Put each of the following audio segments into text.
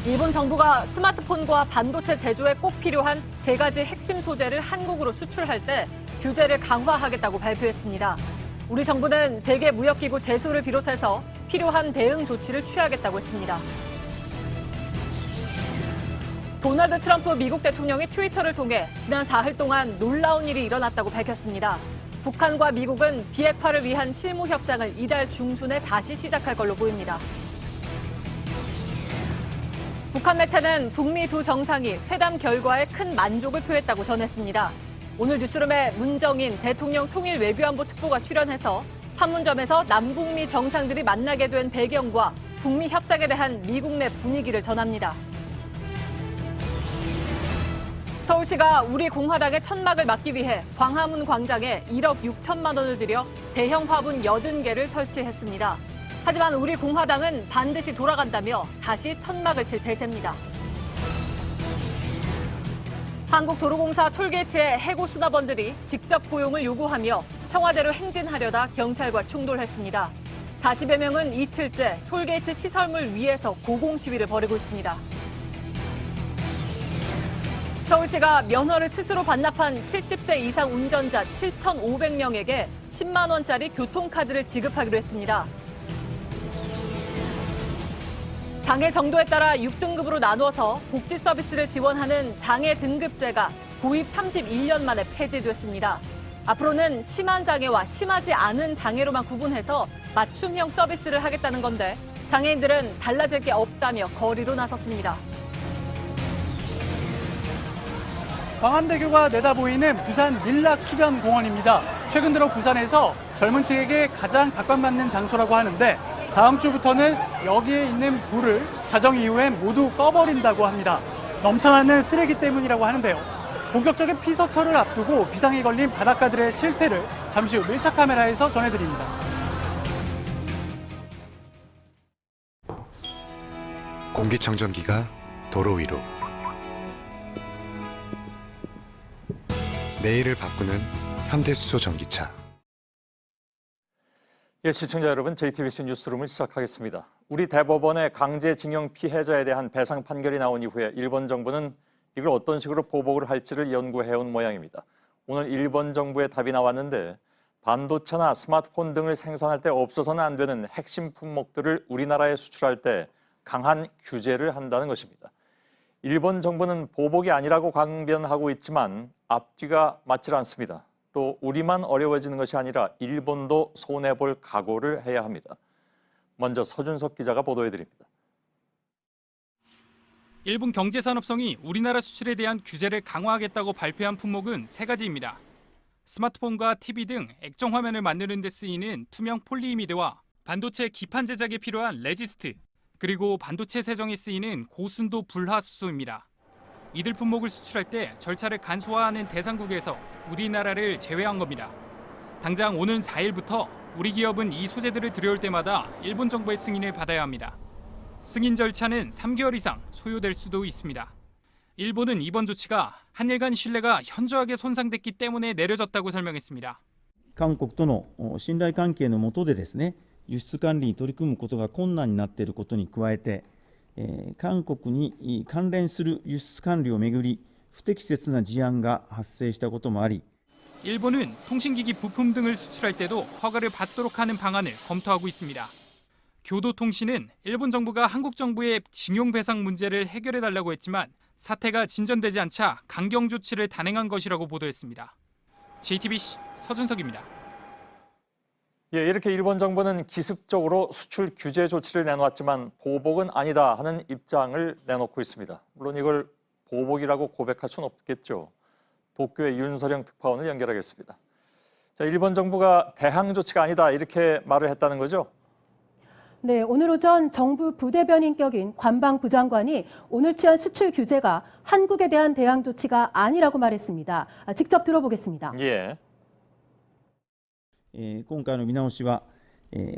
일본 정부가 스마트폰과 반도체 제조에 꼭 필요한 세 가지 핵심 소재를 한국으로 수출할 때 규제를 강화하겠다고 발표했습니다. 우리 정부는 세계무역기구 제소를 비롯해서 필요한 대응 조치를 취하겠다고 했습니다. 도널드 트럼프 미국 대통령이 트위터를 통해 지난 4일 동안 놀라운 일이 일어났다고 밝혔습니다. 북한과 미국은 비핵화를 위한 실무 협상을 이달 중순에 다시 시작할 걸로 보입니다. 북한 매체는 북미 두 정상이 회담 결과에 큰 만족을 표했다고 전했습니다. 오늘 뉴스룸에 문정인 대통령 통일 외교안보 특보가 출연해서 판문점에서 남북미 정상들이 만나게 된 배경과 북미 협상에 대한 미국 내 분위기를 전합니다. 서울시가 우리 공화당의 천막을 막기 위해 광화문 광장에 1억 6천만 원을 들여 대형 화분 80개를 설치했습니다. 하지만 우리 공화당은 반드시 돌아간다며 다시 천막을 칠 대세입니다. 한국도로공사 톨게이트의 해고 수납원들이 직접 고용을 요구하며 청와대로 행진하려다 경찰과 충돌했습니다. 40여 명은 이틀째 톨게이트 시설물 위에서 고공 시위를 벌이고 있습니다. 서울시가 면허를 스스로 반납한 70세 이상 운전자 7,500명에게 10만 원짜리 교통카드를 지급하기로 했습니다. 장애 정도에 따라 6등급으로 나눠서 복지 서비스를 지원하는 장애 등급제가 도입 31년 만에 폐지됐습니다. 앞으로는 심한 장애와 심하지 않은 장애로만 구분해서 맞춤형 서비스를 하겠다는 건데 장애인들은 달라질 게 없다며 거리로 나섰습니다. 광안대교가 내다보이는 부산 밀락수변공원입니다. 최근 들어 부산에서 젊은 층에게 가장 각광받는 장소라고 하는데 다음 주부터는 여기에 있는 불을 자정 이후엔 모두 꺼버린다고 합니다. 넘쳐나는 쓰레기 때문이라고 하는데요. 본격적인 피서철을 앞두고 비상이 걸린 바닷가들의 실태를 잠시 후 밀착 카메라에서 전해드립니다. 공기청정기가 도로 위로 내일을 바꾸는 현대수소 전기차. 예, 시청자 여러분, JTBC 뉴스룸을 시작하겠습니다. 우리 대법원의 강제징용 피해자에 대한 배상 판결이 나온 이후에 일본 정부는 이걸 어떤 식으로 보복을 할지를 연구해온 모양입니다. 오늘 일본 정부의 답이 나왔는데 반도체나 스마트폰 등을 생산할 때 없어서는 안 되는 핵심 품목들을 우리나라에 수출할 때 강한 규제를 한다는 것입니다. 일본 정부는 보복이 아니라고 강변하고 있지만 앞뒤가 맞질 않습니다. 또 우리만 어려워지는 것이 아니라 일본도 손해볼 각오를 해야 합니다. 먼저 서준석 기자가 보도해드립니다. 일본 경제산업성이 우리나라 수출에 대한 규제를 강화하겠다고 발표한 품목은 세 가지입니다. 스마트폰과 TV 등 액정 화면을 만드는 데 쓰이는 투명 폴리이미드와 반도체 기판 제작에 필요한 레지스트, 그리고 반도체 세정에 쓰이는 고순도 불화수소입니다. 이들 품목을 수출할 때 절차를 간소화하는 대상국에서 우리나라를 제외한 겁니다. 당장 오는 4일부터 우리 기업은 이 소재들을 들여올 때마다 일본 정부의 승인을 받아야 합니다. 승인 절차는 3개월 이상 소요될 수도 있습니다. 일본은 이번 조치가 한일 간 신뢰가 현저하게 손상됐기 때문에 내려졌다고 설명했습니다. 韓国との信頼関係の下でですね、輸出管理に取り組むことが困難になっていることに加えて、韓国に関連する輸出管理をめぐり不適切な事案が発生したこともあり、 일본은 통신기기 부품 등을 수출할 때도 허가를 받도록 하는 방안을 검토하고 있습니다. 교도통신은 일본 정부가 한국 정부의 징용배상 문제를 해결해달라고 했지만 사태가 진전되지 않자 강경 조치를 단행한 것이라고 보도했습니다. JTBC 서준석입니다. 예, 이렇게 일본 정부는 기습적으로 수출 규제 조치를 내놓았지만 보복은 아니다 하는 입장을 내놓고 있습니다. 물론 이걸 보복이라고 고백할 수는 없겠죠. 도쿄의 윤서령 특파원을 연결하겠습니다. 자, 일본 정부가 대항 조치가 아니다 이렇게 말을 했다는 거죠? 네, 오늘 오전 정부 부대변인격인 관방부 장관이 오늘 취한 수출 규제가 한국에 대한 대항 조치가 아니라고 말했습니다. 직접 들어보겠습니다. 예. 今回の見直しは、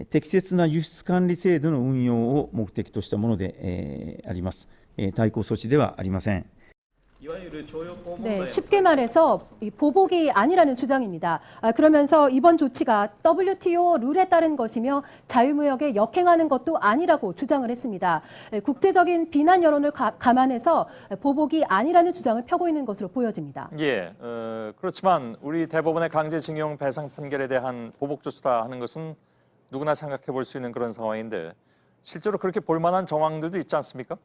適切な輸出管理制度の運用を目的としたもので、あります。対抗措置ではありません。 네, 쉽게 말해서 이 보복이 아니라는 주장입니다. 그러면서 이번 조치가 WTO 룰에 따른 것이며 자유무역에 역행하는 것도 아니라고 주장을 했습니다. 국제적인 비난 여론을 감안해서 보복이 아니라는 주장을 펴고 있는 것으로 보여집니다. 예, 그렇지만 우리 대법원의 강제징용 배상 판결에 대한 보복 조치다 하는 것은 누구나 생각해 볼 수 있는 그런 상황인데 실제로 그렇게 볼 만한 정황들도 있지 않습니까?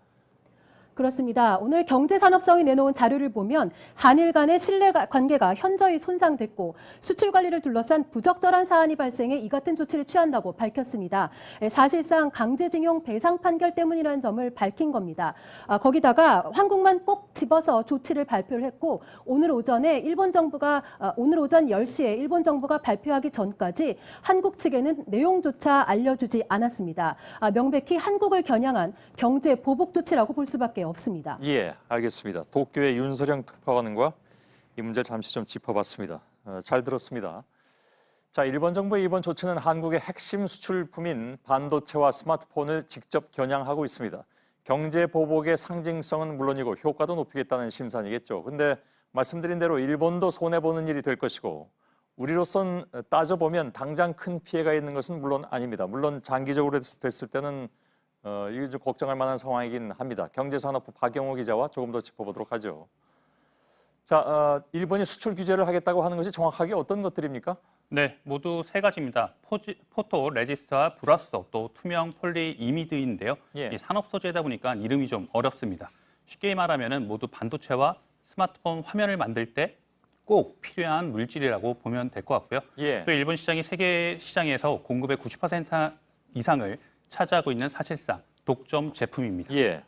그렇습니다. 오늘 경제산업성이 내놓은 자료를 보면 한일 간의 신뢰 관계가 현저히 손상됐고 수출 관리를 둘러싼 부적절한 사안이 발생해 이 같은 조치를 취한다고 밝혔습니다. 사실상 강제징용 배상 판결 때문이라는 점을 밝힌 겁니다. 거기다가 한국만 꼭 집어서 조치를 발표를 했고 오늘 오전 10시에 일본 정부가 발표하기 전까지 한국 측에는 내용조차 알려주지 않았습니다. 명백히 한국을 겨냥한 경제 보복 조치라고 볼 수밖에 없습니다. 예, 알겠습니다. 도쿄의 윤서령 특파원과 이 문제를 잠시 좀 짚어봤습니다. 잘 들었습니다. 자, 일본 정부의 이번 조치는 한국의 핵심 수출품인 반도체와 스마트폰을 직접 겨냥하고 있습니다. 경제 보복의 상징성은 물론이고 효과도 높이겠다는 심산이겠죠. 근데 말씀드린 대로 일본도 손해보는 일이 될 것이고 우리로선 따져보면 당장 큰 피해가 있는 것은 물론 아닙니다. 물론 장기적으로 됐을 때는 이게 좀 걱정할 만한 상황이긴 합니다. 경제산업부 박영호 기자와 조금 더 짚어보도록 하죠. 자, 일본이 수출 규제를 하겠다고 하는 것이 정확하게 어떤 것들입니까? 네, 모두 세 가지입니다. 포토 레지스트와 불화수소, 또 투명 폴리 이미드인데요. 예. 이 산업 소재다 보니까 이름이 좀 어렵습니다. 쉽게 말하면은 모두 반도체와 스마트폰 화면을 만들 때 꼭 필요한 물질이라고 보면 될 것 같고요. 예. 또 일본 시장이 세계 시장에서 공급의 90% 이상을 차지하고 있는 사실상 독점 제품입니다. 예.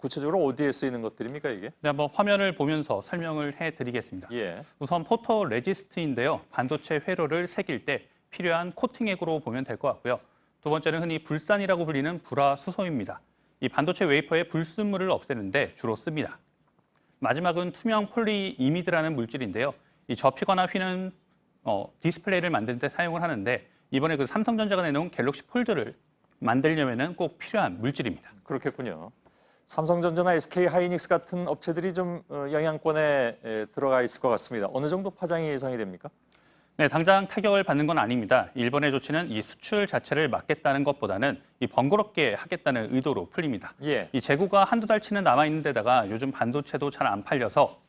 구체적으로 어디에 쓰이는 것들입니까 이게? 네, 한번 화면을 보면서 설명을 해드리겠습니다. 예. 우선 포토 레지스트인데요. 반도체 회로를 새길 때 필요한 코팅액으로 보면 될 것 같고요. 두 번째는 흔히 불산이라고 불리는 불화수소입니다. 이 반도체 웨이퍼의 불순물을 없애는데 주로 씁니다. 마지막은 투명 폴리이미드라는 물질인데요. 이 접히거나 휘는 디스플레이를 만드는 데 사용을 하는데 이번에 그 삼성전자가 내놓은 갤럭시 폴드를 만들려면은 꼭 필요한 물질입니다. 그렇겠군요. 삼성전자나 SK하이닉스 같은 업체들이 좀 영향권에 들어가 있을 것 같습니다. 어느 정도 파장이 예상이 됩니까? 네, 당장 타격을 받는 건 아닙니다. 일본의 조치는 이 수출 자체를 막겠다는 것보다는 이 번거롭게 하겠다는 의도로 풀립니다. 예. 이 재고가 한두 달치는 남아있는 데다가 요즘 반도체도 잘 안 팔려서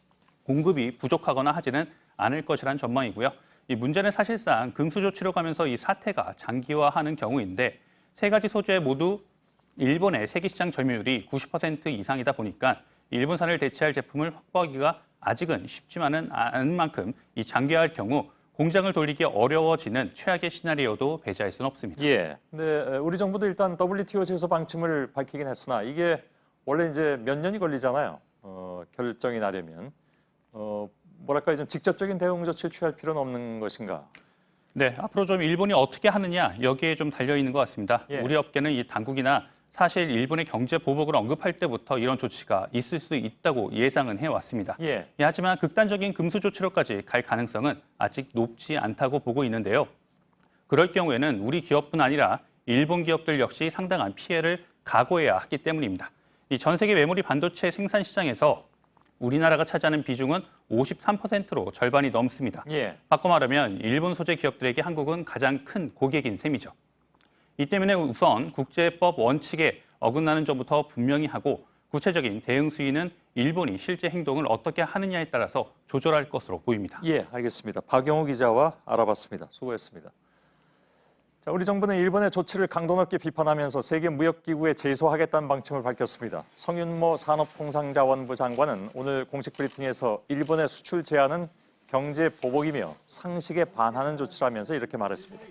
공급이 부족하거나 하지는 않을 것이란 전망이고요. 이 문제는 사실상 금수 조치로 가면서 이 사태가 장기화하는 경우인데 세 가지 소재 모두 일본의 세계 시장 점유율이 90% 이상이다 보니까 일본산을 대체할 제품을 확보하기가 아직은 쉽지만은 않은 만큼 이 장기화할 경우 공장을 돌리기 어려워지는 최악의 시나리오도 배제할 수는 없습니다. 예. 근데 우리 정부도 일단 WTO 제소 방침을 밝히긴 했으나 이게 원래 이제 몇 년이 걸리잖아요. 결정이 나려면 뭐랄까 좀 직접적인 대응 조치를 취할 필요는 없는 것인가? 네, 앞으로 좀 일본이 어떻게 하느냐 여기에 좀 달려 있는 것 같습니다. 예. 우리 업계는 이 당국이나 사실 일본의 경제 보복을 언급할 때부터 이런 조치가 있을 수 있다고 예상은 해왔습니다. 예. 하지만 극단적인 금수 조치로까지 갈 가능성은 아직 높지 않다고 보고 있는데요. 그럴 경우에는 우리 기업뿐 아니라 일본 기업들 역시 상당한 피해를 각오해야 하기 때문입니다. 이 전 세계 메모리 반도체 생산 시장에서 우리나라가 차지하는 비중은 53%로 절반이 넘습니다. 예. 바꿔 말하면 일본 소재 기업들에게 한국은 가장 큰 고객인 셈이죠. 이 때문에 우선 국제법 원칙에 어긋나는 점부터 분명히 하고 구체적인 대응 수위는 일본이 실제 행동을 어떻게 하느냐에 따라서 조절할 것으로 보입니다. 예, 알겠습니다. 박영호 기자와 알아봤습니다. 수고했습니다. 자, 우리 정부는 일본의 조치를 강도 높게 비판하면서 세계무역기구에 제소하겠다는 방침을 밝혔습니다. 성윤모 산업통상자원부 장관은 오늘 공식 브리핑에서 일본의 수출 제한은 경제 보복이며 상식에 반하는 조치라면서 이렇게 말했습니다.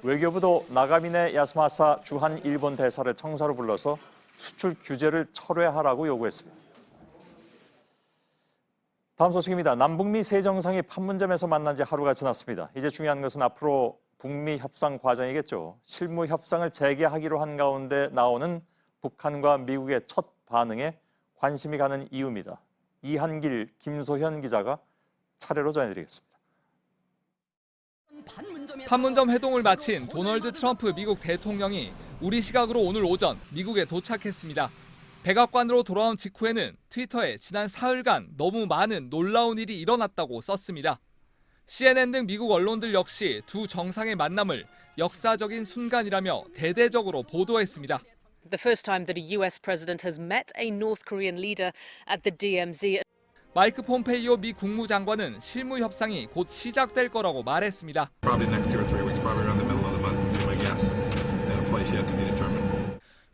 외교부도 나가미네 야스마사 주한 일본 대사를 청사로 불러서 수출 규제를 철회하라고 요구했습니다. 다음 소식입니다. 남북미 세 정상이 판문점에서 만난 지 하루가 지났습니다. 이제 중요한 것은 앞으로 북미 협상 과정이겠죠. 실무 협상을 재개하기로 한 가운데 나오는 북한과 미국의 첫 반응에 관심이 가는 이유입니다. 이한길, 김소현 기자가 차례로 전해드리겠습니다. 판문점 회동을 마친 도널드 트럼프 미국 대통령이 우리 시각으로 오늘 오전 미국에 도착했습니다. 백악관으로 돌아온 직후에는 트위터에 지난 사흘간 너무 많은 놀라운 일이 일어났다고 썼습니다. CNN 등 미국 언론들 역시 두 정상의 만남을 역사적인 순간이라며 대대적으로 보도했습니다. The first time that a US president has met a North Korean leader at the DMZ. 마이크 폼페이오 미 국무장관은 실무 협상이 곧 시작될 거라고 말했습니다. Probably next 2 or 3 weeks, probably around the middle of the month, would be my guess, at a place yet to be determined.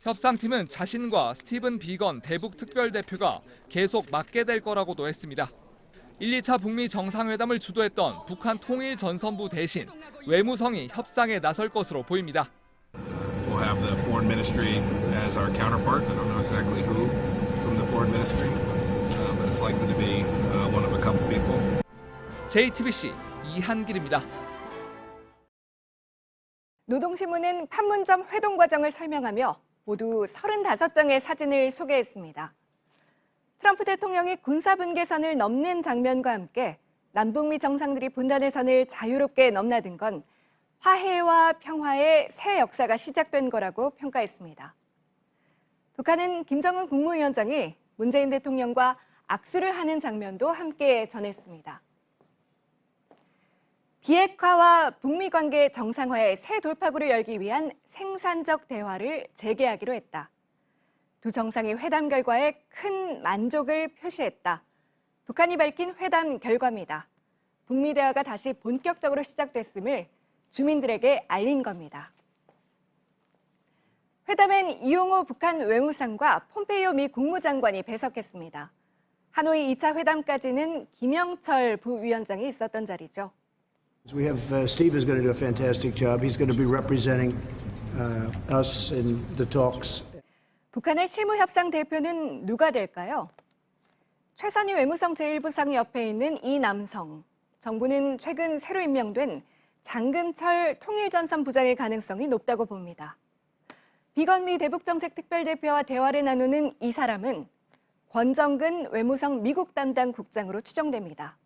협상팀은 자신과 스티븐 비건 대북 특별대표가 계속 맡게 될 거라고도 했습니다. 1, 2차 북미 정상회담을 주도했던 북한 통일전선부 대신 외무성이 협상에 나설 것으로 보입니다. We'll have the foreign ministry as our counterpart. I don't know exactly who from the foreign ministry, but it's likely to be one of a couple people. JTBC 이한길입니다. 노동신문은 판문점 회동 과정을 설명하며 모두 35장의 사진을 소개했습니다. 트럼프 대통령이 군사분계선을 넘는 장면과 함께 남북미 정상들이 분단의 선을 자유롭게 넘나든 건 화해와 평화의 새 역사가 시작된 거라고 평가했습니다. 북한은 김정은 국무위원장이 문재인 대통령과 악수를 하는 장면도 함께 전했습니다. 비핵화와 북미 관계 정상화의 새 돌파구를 열기 위한 생산적 대화를 재개하기로 했다. 두 정상이 회담 결과에 큰 만족을 표시했다. 북한이 밝힌 회담 결과입니다. 북미 대화가 다시 본격적으로 시작됐음을 주민들에게 알린 겁니다. 회담엔 이용호 북한 외무상과 폼페이오 미 국무장관이 배석했습니다. 하노이 2차 회담까지는 김영철 부위원장이 있었던 자리죠. We have Steve is going to do a fantastic job. He's going to be representing us in the talks. 북한의 실무협상 대표는 누가 될까요? 최선희 외무성 제1부상 옆에 있는 이남성. 정부는 최근 새로 임명된 장근철 통일전선 부장의 가능성이 높다고 봅니다. 비건미 대북정책특별대표와 대화를 나누는 이 사람은 권정근 외무성 미국 담당 국장으로 추정됩니다.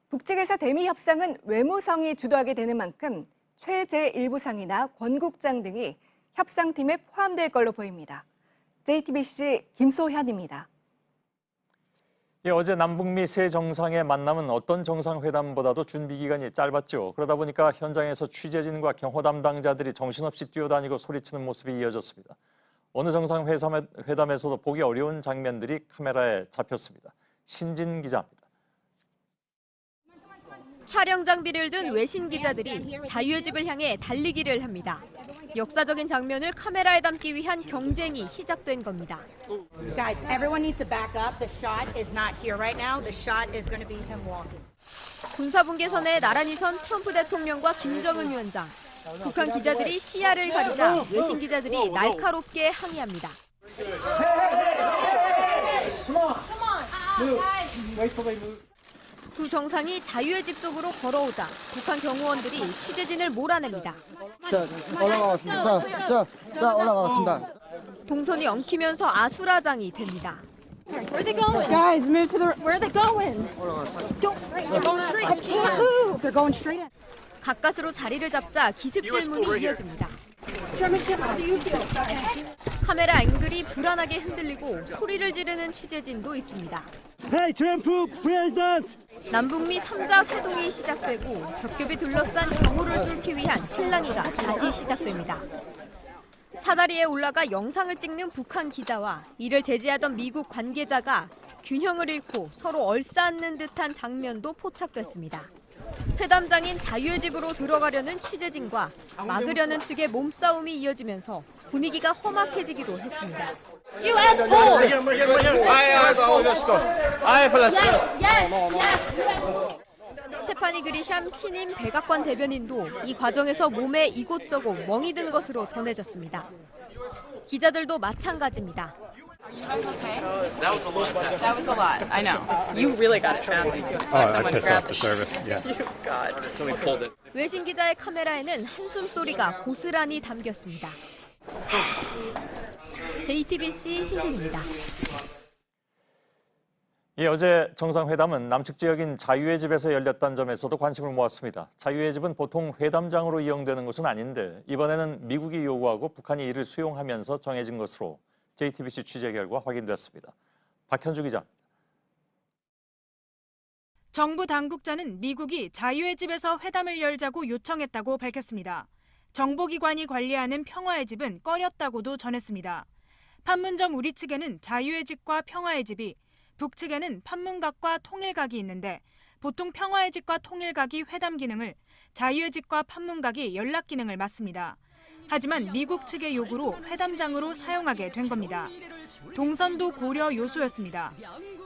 북측에서 대미 협상은 외무성이 주도하게 되는 만큼 최 제1부상이나 권 국장 등이 협상팀에 포함될 걸로 보입니다. JTBC 김소현입니다. 예, 어제 남북미 세 정상의 만남은 어떤 정상회담보다도 준비 기간이 짧았죠. 그러다 보니까 현장에서 취재진과 경호 담당자들이 정신없이 뛰어다니고 소리치는 모습이 이어졌습니다. 어느 정상회담에서도 보기 어려운 장면들이 카메라에 잡혔습니다. 신진 기자입니다. 촬영 장비를 든 외신 기자들이 자유의 집을 향해 달리기를 합니다. 역사적인 장면을 카메라에 담기 위한 경쟁이 시작된 겁니다. Guys, everyone needs to back up. The shot is not here right now. The shot is going to be him walking. 군사분계선에 나란히 선 트럼프 대통령과 김정은 위원장. 북한 기자들이 시야를 가리자 외신 기자들이 날카롭게 항의합니다. 두 정상이 자유의 집 쪽으로 걸어오자 북한 경호원들이 취재진을 몰아냅니다. 올라가겠습니다. 동선이 엉키면서 아수라장이 됩니다. Where are they going? Guys, move to the. Where are they going? They're going straight. I can't move. They're going straight in. 가까스로 자리를 잡자 기습 질문이 이어집니다. 카메라 앵글이 불안하게 흔들리고 소리를 지르는 취재진도 있습니다. Hey, Trump president! 남북미 3자 회동이 시작되고 겹겹이 둘러싼 경호를 뚫기 위한 실랑이가 다시 시작됩니다. 사다리에 올라가 영상을 찍는 북한 기자와 이를 제지하던 미국 관계자가 균형을 잃고 서로 얼싸안는 듯한 장면도 포착됐습니다. 회담장인 자유의 집으로 들어가려는 취재진과 막으려는 측의 몸싸움이 이어지면서 분위기가 험악해지기도 했습니다. 스테파니 그리샴 신임 백악관 대변인도 이 과정에서 몸에 이곳저곳 멍이 든 것으로 전해졌습니다. 기자들도 마찬가지입니다. That was a lot. I know. You really got it fast. Someone grabbed the service. Yeah. God. So we pulled it. 외신 기자의 카메라에는 한숨 소리가 고스란히 담겼습니다. JTBC 신진입니다. 예, 어제 정상회담은 남측 지역인 자유의 집에서 열렸다는 점에서도 관심을 모았습니다. 자유의 집은 보통 회담장으로 이용되는 것은 아닌데 이번에는 미국이 요구하고 북한이 이를 수용하면서 정해진 것으로 JTBC 취재 결과 확인됐습니다. 박현주 기자입니다. 정부 당국자는 미국이 자유의 집에서 회담을 열자고 요청했다고 밝혔습니다. 정보기관이 관리하는 평화의 집은 꺼렸다고도 전했습니다. 판문점 우리 측에는 자유의 집과 평화의 집이, 북측에는 판문각과 통일각이 있는데 보통 평화의 집과 통일각이 회담 기능을, 자유의 집과 판문각이 연락 기능을 맡습니다. 하지만 미국 측의 요구로 회담장으로 사용하게 된 겁니다. 동선도 고려 요소였습니다.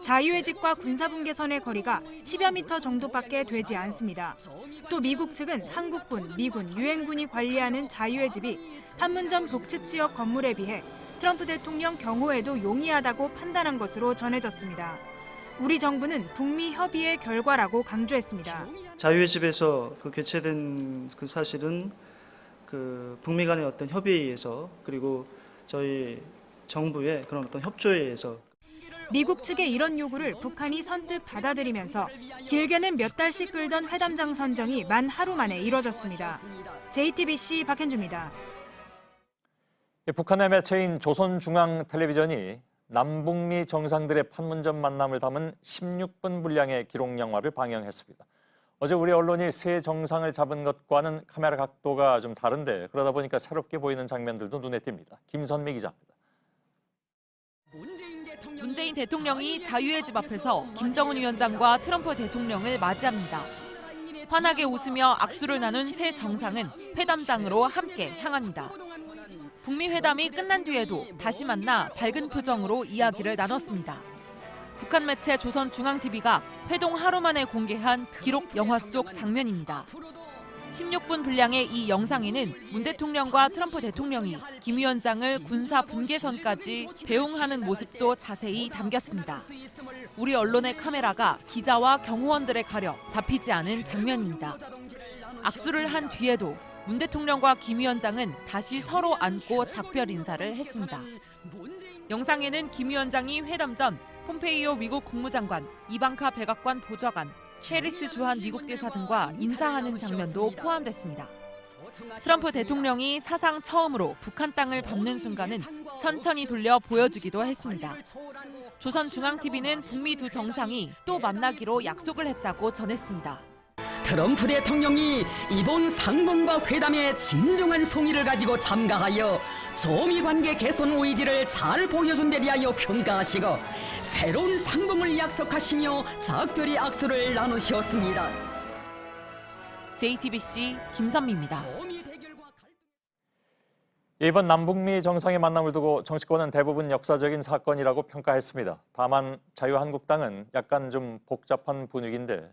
자유의 집과 군사분계선의 거리가 10여 미터 정도밖에 되지 않습니다. 또 미국 측은 한국군, 미군, 유엔군이 관리하는 자유의 집이 판문점 북측 지역 건물에 비해 트럼프 대통령 경호에도 용이하다고 판단한 것으로 전해졌습니다. 우리 정부는 북미 협의의 결과라고 강조했습니다. 자유의 집에서 개최된 그 사실은 북미 간의 어떤 협의에 의해서, 그리고 저희 정부의 그런 어떤 협조에 의해서. 미국 측의 이런 요구를 북한이 선뜻 받아들이면서 길게는 몇 달씩 끌던 회담장 선정이 만 하루 만에 이뤄졌습니다. JTBC 박현주입니다. 북한의 매체인 조선중앙텔레비전이 남북미 정상들의 판문점 만남을 담은 16분 분량의 기록 영화를 방영했습니다. 어제 우리 언론이 새 정상을 잡은 것과는 카메라 각도가 좀 다른데 그러다 보니까 새롭게 보이는 장면들도 눈에 띕니다. 김선미 기자입니다. 문재인 대통령이 자유의 집 앞에서 김정은 위원장과 트럼프 대통령을 맞이합니다. 환하게 웃으며 악수를 나눈 새 정상은 회담장으로 함께 향합니다. 북미 회담이 끝난 뒤에도 다시 만나 밝은 표정으로 이야기를 나눴습니다. 북한 매체 조선중앙TV가 회동 하루 만에 공개한 기록 영화 속 장면입니다. 16분 분량의 이 영상에는 문 대통령과 트럼프 대통령이 김 위원장을 군사 분계선까지 대응하는 모습도 자세히 담겼습니다. 우리 언론의 카메라가 기자와 경호원들에 가려 잡히지 않은 장면입니다. 악수를 한 뒤에도 문 대통령과 김 위원장은 다시 서로 안고 작별 인사를 했습니다. 영상에는 김 위원장이 회담 전 폼페이오 미국 국무장관, 이방카 백악관 보좌관, 해리스 주한 미국 대사 등과 인사하는 장면도 포함됐습니다. 트럼프 대통령이 사상 처음으로 북한 땅을 밟는 순간은 천천히 돌려 보여주기도 했습니다. 조선중앙TV는 북미 두 정상이 또 만나기로 약속을 했다고 전했습니다. 트럼프 대통령이 이번 상봉과 회담에 진정한 성의를 가지고 참가하여 조미 관계 개선 의지를 잘 보여준 데 대하여 평가하시고 새로운 상봉을 약속하시며 작별의 악수를 나누셨습니다. JTBC 김선미입니다. 이번 남북미 정상의 만남을 두고 정치권은 대부분 역사적인 사건이라고 평가했습니다. 다만 자유한국당은 약간 좀 복잡한 분위기인데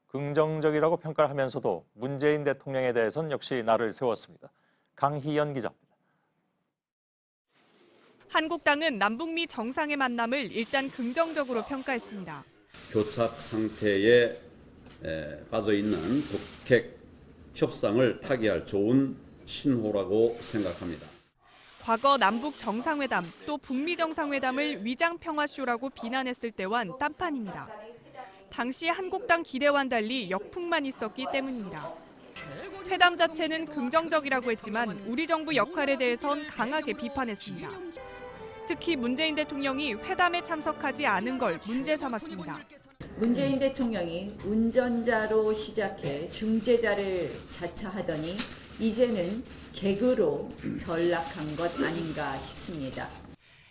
긍정적이라고 평가를 하면서도 문재인 대통령에 대해서는 역시 날을 세웠습니다. 강희연 기자입니다. 한국당은 남북미 정상의 만남을 일단 긍정적으로 평가했습니다. 교착 상태에 빠져 있는 북핵 협상을 타개할 좋은 신호라고 생각합니다. 과거 남북 정상회담 또 북미 정상회담을 위장 평화쇼라고 비난했을 때와는 딴판입니다. 당시 한국당 기대와는 달리 역풍만 있었기 때문입니다. 회담 자체는 긍정적이라고 했지만 우리 정부 역할에 대해선 강하게 비판했습니다. 특히 문재인 대통령이 회담에 참석하지 않은 걸 문제 삼았습니다. 문재인 대통령이 운전자로 시작해 중재자를 자처하더니 이제는 개그로 전락한 것 아닌가 싶습니다.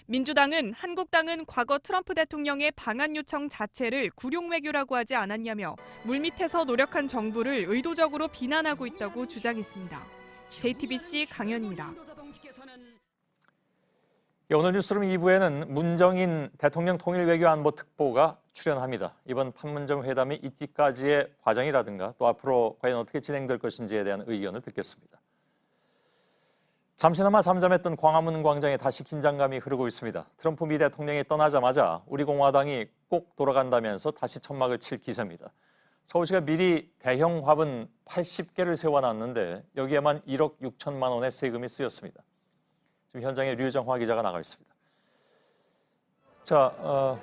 민주당은 한국당은 과거 트럼프 대통령의 방한 요청 자체를 굴욕 외교라고 하지 않았냐며 물밑에서 노력한 정부를 의도적으로 비난하고 있다고 주장했습니다. JTBC 강연입니다. 오늘 뉴스룸 2부에는 문정인 대통령 통일외교안보특보가 출연합니다. 이번 판문점 회담이 있기까지의 과정이라든가 또 앞으로 과연 어떻게 진행될 것인지에 대한 의견을 듣겠습니다. 잠시나마 잠잠했던 광화문 광장에 다시 긴장감이 흐르고 있습니다. 트럼프 미 대통령이 떠나자마자 우리 공화당이 꼭 돌아간다면서 다시 천막을 칠 기세입니다. 서울시가 미리 대형 화분 80개를 세워놨는데 여기에만 1억 6천만 원의 세금이 쓰였습니다. 지금 현장에 류정화 기자가 나가 있습니다. 자,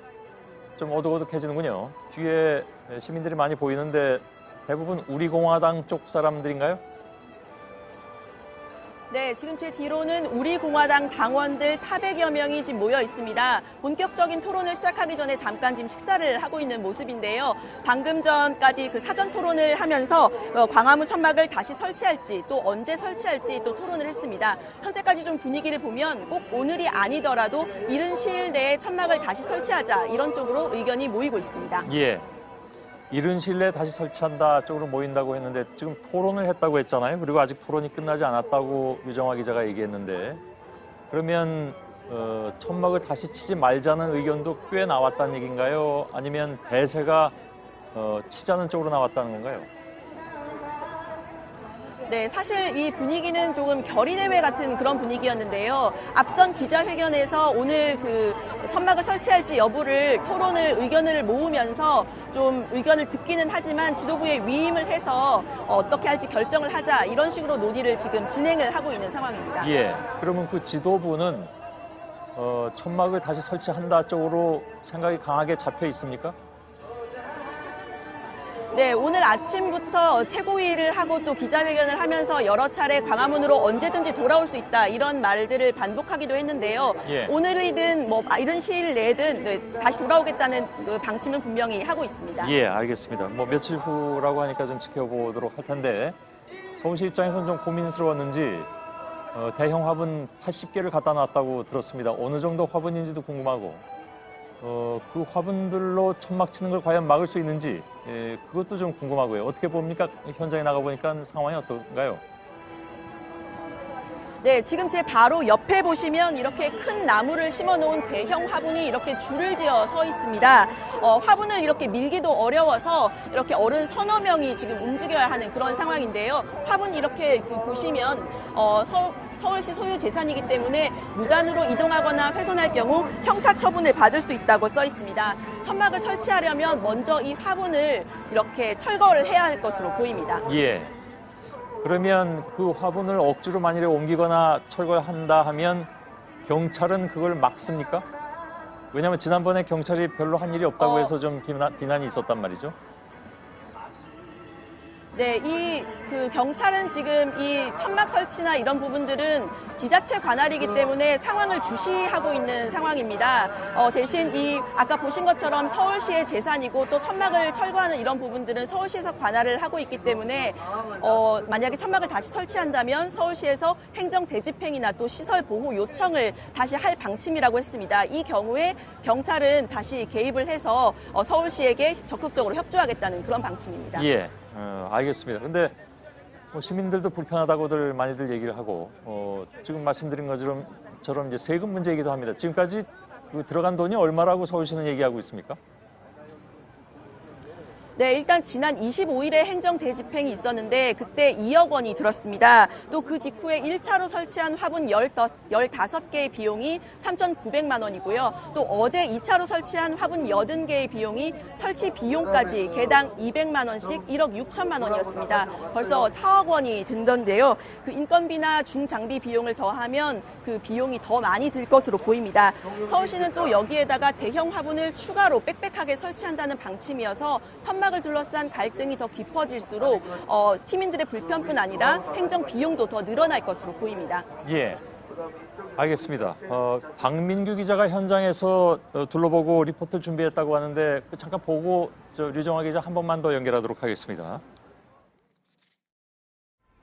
좀 어둑어둑해지는군요. 뒤에 시민들이 많이 보이는데 대부분 우리 공화당 쪽 사람들인가요? 네, 지금 제 뒤로는 우리 공화당 당원들 400여 명이 지금 모여 있습니다. 본격적인 토론을 시작하기 전에 잠깐 지금 식사를 하고 있는 모습인데요. 방금 전까지 그 사전 토론을 하면서 광화문 천막을 다시 설치할지 또 언제 설치할지 또 토론을 했습니다. 현재까지 좀 분위기를 보면 꼭 오늘이 아니더라도 이른 시일 내에 천막을 다시 설치하자 이런 쪽으로 의견이 모이고 있습니다. 예. 이른 시일 내에 다시 설치한다 쪽으로 모인다고 했는데 지금 토론을 했다고 했잖아요. 그리고 아직 토론이 끝나지 않았다고 유정화 기자가 얘기했는데 그러면 천막을 다시 치지 말자는 의견도 꽤 나왔다는 얘기인가요? 아니면 대세가 치자는 쪽으로 나왔다는 건가요? 네, 사실 이 분위기는 조금 결의대회 같은 그런 분위기였는데요. 앞선 기자회견에서 오늘 그 천막을 설치할지 여부를 의견을 모으면서 좀 의견을 듣기는 하지만 지도부에 위임을 해서 어떻게 할지 결정을 하자 이런 식으로 논의를 지금 진행을 하고 있는 상황입니다. 예, 그러면 그 지도부는 천막을 다시 설치한다 쪽으로 생각이 강하게 잡혀 있습니까? 네, 오늘 아침부터 최고위를 하고 또 기자회견을 하면서 여러 차례 광화문으로 언제든지 돌아올 수 있다 이런 말들을 반복하기도 했는데요. 예. 오늘이든 뭐 이런 시일 내든 네, 다시 돌아오겠다는 그 방침은 분명히 하고 있습니다. 예, 알겠습니다. 뭐 며칠 후라고 하니까 좀 지켜보도록 할 텐데 서울시 입장에서는 좀 고민스러웠는지 대형 화분 80개를 갖다 놨다고 들었습니다. 어느 정도 화분인지도 궁금하고 그 화분들로 천막 치는 걸 과연 막을 수 있는지 그것도 좀 궁금하고요. 어떻게 봅니까? 현장에 나가보니까 상황이 어떤가요? 네, 지금 제 바로 옆에 보시면 이렇게 큰 나무를 심어놓은 대형 화분이 이렇게 줄을 지어 서 있습니다. 화분을 이렇게 밀기도 어려워서 이렇게 어른 서너 명이 지금 움직여야 하는 그런 상황인데요. 화분 이렇게 보시면 서울시 소유 재산이기 때문에 무단으로 이동하거나 훼손할 경우 형사처분을 받을 수 있다고 써 있습니다. 천막을 설치하려면 먼저 이 화분을 이렇게 철거를 해야 할 것으로 보입니다. 예. 그러면 그 화분을 억지로 만일에 옮기거나 철거한다 하면 경찰은 그걸 막습니까? 왜냐하면 지난번에 경찰이 별로 한 일이 없다고 해서 좀 비난이 있었단 말이죠. 네, 경찰은 지금 이 천막 설치나 이런 부분들은 지자체 관할이기 때문에 상황을 주시하고 있는 상황입니다. 대신 아까 보신 것처럼 서울시의 재산이고 또 천막을 철거하는 이런 부분들은 서울시에서 관할을 하고 있기 때문에 만약에 천막을 다시 설치한다면 서울시에서 행정 대집행이나 또 시설 보호 요청을 다시 할 방침이라고 했습니다. 이 경우에 경찰은 다시 개입을 해서 서울시에게 적극적으로 협조하겠다는 그런 방침입니다. 예. 알겠습니다. 근데 시민들도 불편하다고들 많이들 얘기를 하고 지금 말씀드린 것처럼 이제 세금 문제이기도 합니다. 지금까지 들어간 돈이 얼마라고 서울시는 얘기하고 있습니까? 네, 일단 지난 25일에 행정 대집행이 있었는데 그때 2억 원이 들었습니다. 또 그 직후에 1차로 설치한 화분 15개의 비용이 3,900만 원이고요. 또 어제 2차로 설치한 화분 80개의 비용이 설치 비용까지 개당 200만 원씩 1억 6천만 원이었습니다. 벌써 4억 원이 든던데요. 그 인건비나 중장비 비용을 더하면 그 비용이 더 많이 들 것으로 보입니다. 서울시는 또 여기에다가 대형 화분을 추가로 빽빽하게 설치한다는 방침이어서 천막을 둘러싼 갈등이 더 깊어질수록 시민들의 불편뿐 아니라 행정 비용도 더 늘어날 것으로 보입니다. 예, 알겠습니다. 박민규 기자가 현장에서 둘러보고 리포트 준비했다고 하는데 잠깐 보고 류정화 기자 한 번만 더 연결하도록 하겠습니다.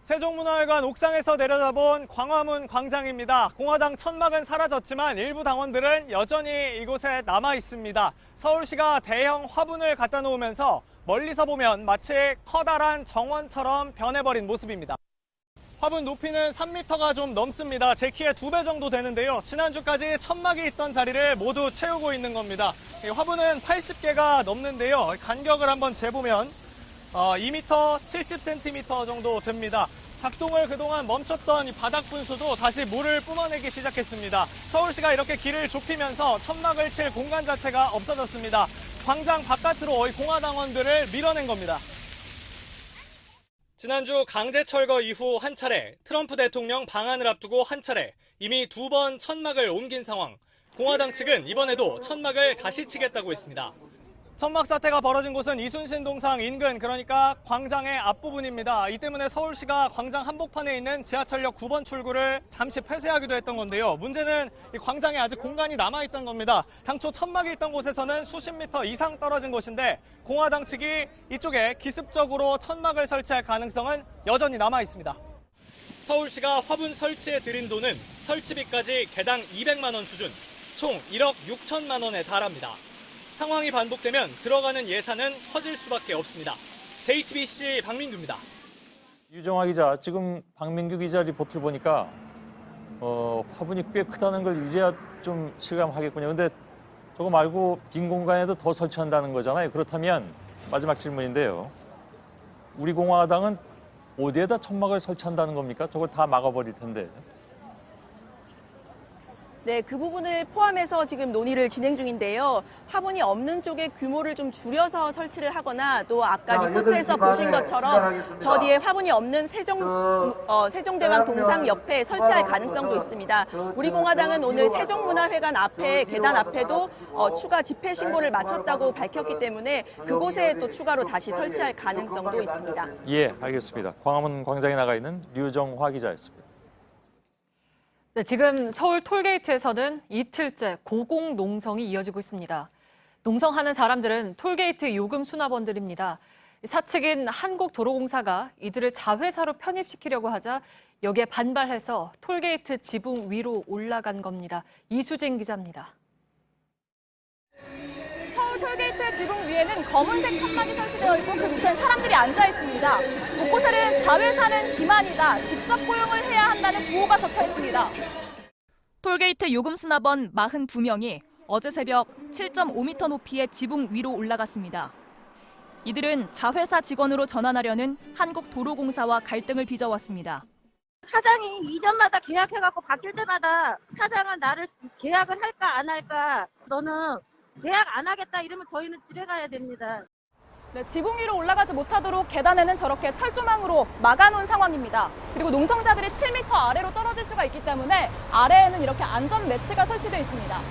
세종문화회관 옥상에서 내려다본 광화문 광장입니다. 공화당 천막은 사라졌지만 일부 당원들은 여전히 이곳에 남아 있습니다. 서울시가 대형 화분을 갖다 놓으면서 멀리서 보면 마치 커다란 정원처럼 변해버린 모습입니다. 화분 높이는 3m가 좀 넘습니다. 제 키의 2배 정도 되는데요. 지난주까지 천막이 있던 자리를 모두 채우고 있는 겁니다. 이 화분은 80개가 넘는데요. 간격을 한번 재보면 2m 70cm 정도 됩니다. 작동을 그동안 멈췄던 이 바닥 분수도 다시 물을 뿜어내기 시작했습니다. 서울시가 이렇게 길을 좁히면서 천막을 칠 공간 자체가 없어졌습니다. 광장 바깥으로 이 공화당원들을 밀어낸 겁니다. 지난주 강제 철거 이후 한 차례, 트럼프 대통령 방한을 앞두고 한 차례, 이미 2번 천막을 옮긴 상황. 공화당 측은 이번에도 천막을 다시 치겠다고 했습니다. 천막 사태가 벌어진 곳은 이순신 동상 인근, 그러니까 광장의 앞부분입니다. 이 때문에 서울시가 광장 한복판에 있는 지하철역 9번 출구를 잠시 폐쇄하기도 했던 건데요. 문제는 이 광장에 아직 공간이 남아있던 겁니다. 당초 천막이 있던 곳에서는 수십 미터 이상 떨어진 곳인데 공화당 측이 이쪽에 기습적으로 천막을 설치할 가능성은 여전히 남아있습니다. 서울시가 화분 설치에 들인 돈은 설치비까지 개당 200만 원 수준, 총 1억 6천만 원에 달합니다. 상황이 반복되면 들어가는 예산은 커질 수밖에 없습니다. JTBC 박민규입니다. 유정화 기자, 지금 박민규 기자 리포트를 보니까 화분이 꽤 크다는 걸 이제야 좀 실감하겠군요. 근데 저거 말고 빈 공간에도 더 설치한다는 거잖아요. 그렇다면 마지막 질문인데요. 우리 공화당은 어디에다 천막을 설치한다는 겁니까? 저걸 다 막아버릴 텐데. 네, 그 부분을 포함해서 지금 논의를 진행 중인데요. 화분이 없는 쪽에 규모를 좀 줄여서 설치를 하거나 또 아까 리포트에서 보신 것처럼 저 뒤에 화분이 없는 세종대왕 동상 옆에 설치할 가능성도 있습니다. 우리 공화당은 오늘 세종문화회관 앞에 계단 앞에도 추가 집회 신고를 마쳤다고 밝혔기 때문에 그곳에 또 추가로 다시 설치할 가능성도 있습니다. 예, 알겠습니다. 광화문 광장에 나가 있는 류정화 기자였습니다. 네, 지금 서울 톨게이트에서는 이틀째 고공 농성이 이어지고 있습니다. 농성하는 사람들은 톨게이트 요금 수납원들입니다. 사측인 한국도로공사가 이들을 자회사로 편입시키려고 하자 여기에 반발해서 톨게이트 지붕 위로 올라간 겁니다. 이수진 기자입니다. 서울 톨게이트 지붕 위에는 검은색 천막이 설치되어 있고 그 밑엔 사람들이 앉아 있습니다. 곳곳에는 자회사는 기만이다, 직접 고용을 해야 한다는 구호가 적혀 있습니다. 톨게이트 요금 수납원 42명이 어제 새벽 7.5m 높이의 지붕 위로 올라갔습니다. 이들은 자회사 직원으로 전환하려는 한국도로공사와 갈등을 빚어왔습니다. 사장이 이전마다 계약해갖고 바뀔 때마다 사장은 나를 계약을 할까 안 할까, 너는 계약 안 하겠다 이러면 저희는 집에 가야 됩니다. 네, 지붕 위로 올라가지 못하도록 계단에는 저렇게 철조망으로 막아놓은 상황입니다. 그리고 농성자들이 7m 아래로 떨어질 수가 있기 때문에 아래에는 이렇게 안전 매트가 설치되어 있습니다.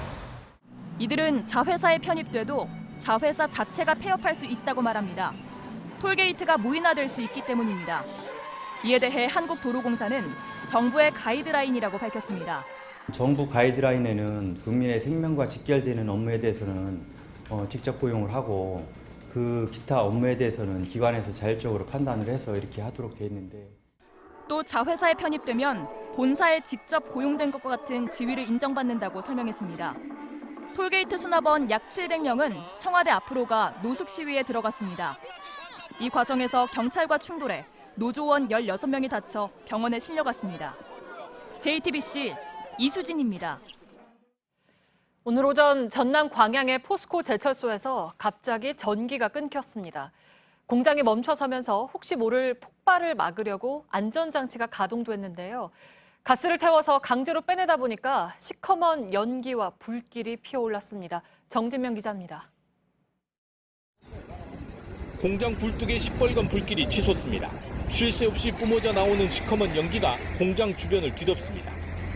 이들은 자회사에 편입돼도 자회사 자체가 폐업할 수 있다고 말합니다. 톨게이트가 무인화될 수 있기 때문입니다. 이에 대해 한국도로공사는 정부의 가이드라인이라고 밝혔습니다. 정부 가이드라인에는 국민의 생명과 직결되는 업무에 대해서는 직접 고용을 하고 그 기타 업무에 대해서는 기관에서 자율적으로 판단을 해서 이렇게 하도록 돼 있는데, 또 자회사에 편입되면 본사에 직접 고용된 것과 같은 지위를 인정받는다고 설명했습니다. 톨게이트 수납원 약 700명은 청와대 앞으로가 노숙 시위에 들어갔습니다. 이 과정에서 경찰과 충돌해 노조원 16명이 다쳐 병원에 실려갔습니다. JTBC 이수진입니다. 오늘 오전 전남 광양의 포스코 제철소에서 갑자기 전기가 끊겼습니다. 공장이 멈춰서면서 혹시 모를 폭발을 막으려고 안전장치가 가동됐는데요. 가스를 태워서 강제로 빼내다 보니까 시커먼 연기와 불길이 피어올랐습니다. 정진명 기자입니다. 공장 굴뚝에 시뻘건 불길이 치솟습니다. 쉴 새 없이 뿜어져 나오는 시커먼 연기가 공장 주변을 뒤덮습니다.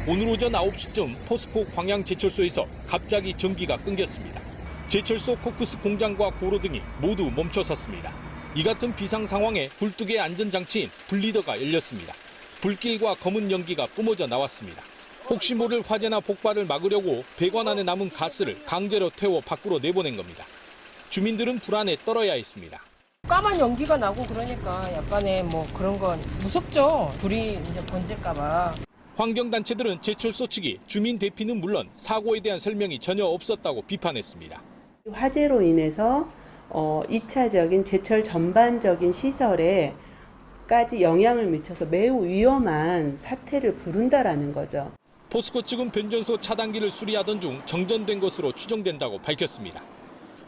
오늘 오전 9시쯤 포스코 광양 제철소에서 갑자기 전기가 끊겼습니다. 제철소 코크스 공장과 고로 등이 모두 멈춰섰습니다. 이 같은 비상 상황에 굴뚝의 안전장치인 분리더가 열렸습니다. 불길과 검은 연기가 뿜어져 나왔습니다. 혹시 모를 화재나 폭발을 막으려고 배관 안에 남은 가스를 강제로 태워 밖으로 내보낸 겁니다. 주민들은 불안에 떨어야 했습니다. 까만 연기가 나고 그러니까 약간의 그런 건 무섭죠. 불이 이제 번질까 봐. 환경단체들은 제철소 측이 주민 대피는 물론 사고에 대한 설명이 전혀 없었다고 비판했습니다. 화재로 인해서 2차적인 제철 전반적인 시설에까지 영향을 미쳐서 매우 위험한 사태를 부른다라는 거죠. 포스코 측은 변전소 차단기를 수리하던 중 정전된 것으로 추정된다고 밝혔습니다.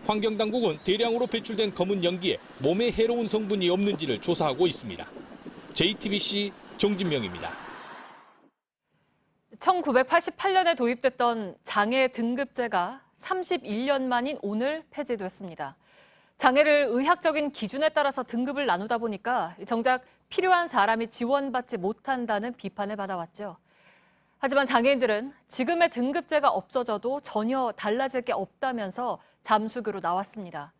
환경당국은 대량으로 배출된 검은 연기에 몸에 해로운 성분이 없는지를 조사하고 있습니다. JTBC 정진명입니다. 1988년에 도입됐던 장애 등급제가 31년 만인 오늘 폐지됐습니다. 장애를 의학적인 기준에 따라서 등급을 나누다 보니까 정작 필요한 사람이 지원받지 못한다는 비판을 받아왔죠. 하지만 장애인들은 지금의 등급제가 없어져도 전혀 달라질 게 없다면서 잠수교로 나왔습니다.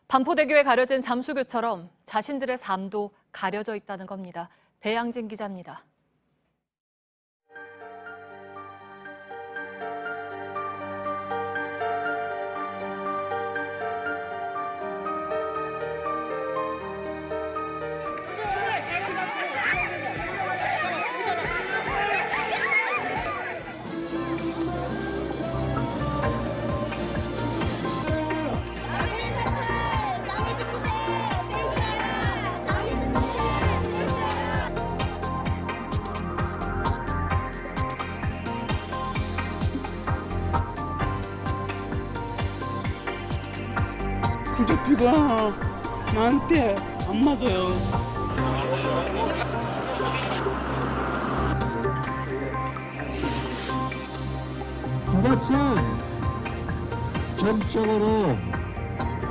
반포대교에 가려진 잠수교처럼 자신들의 삶도 가려져 있다는 겁니다. 배양진 기자입니다. 주저피가 나한테 안 맞아요. 저같이 정적으로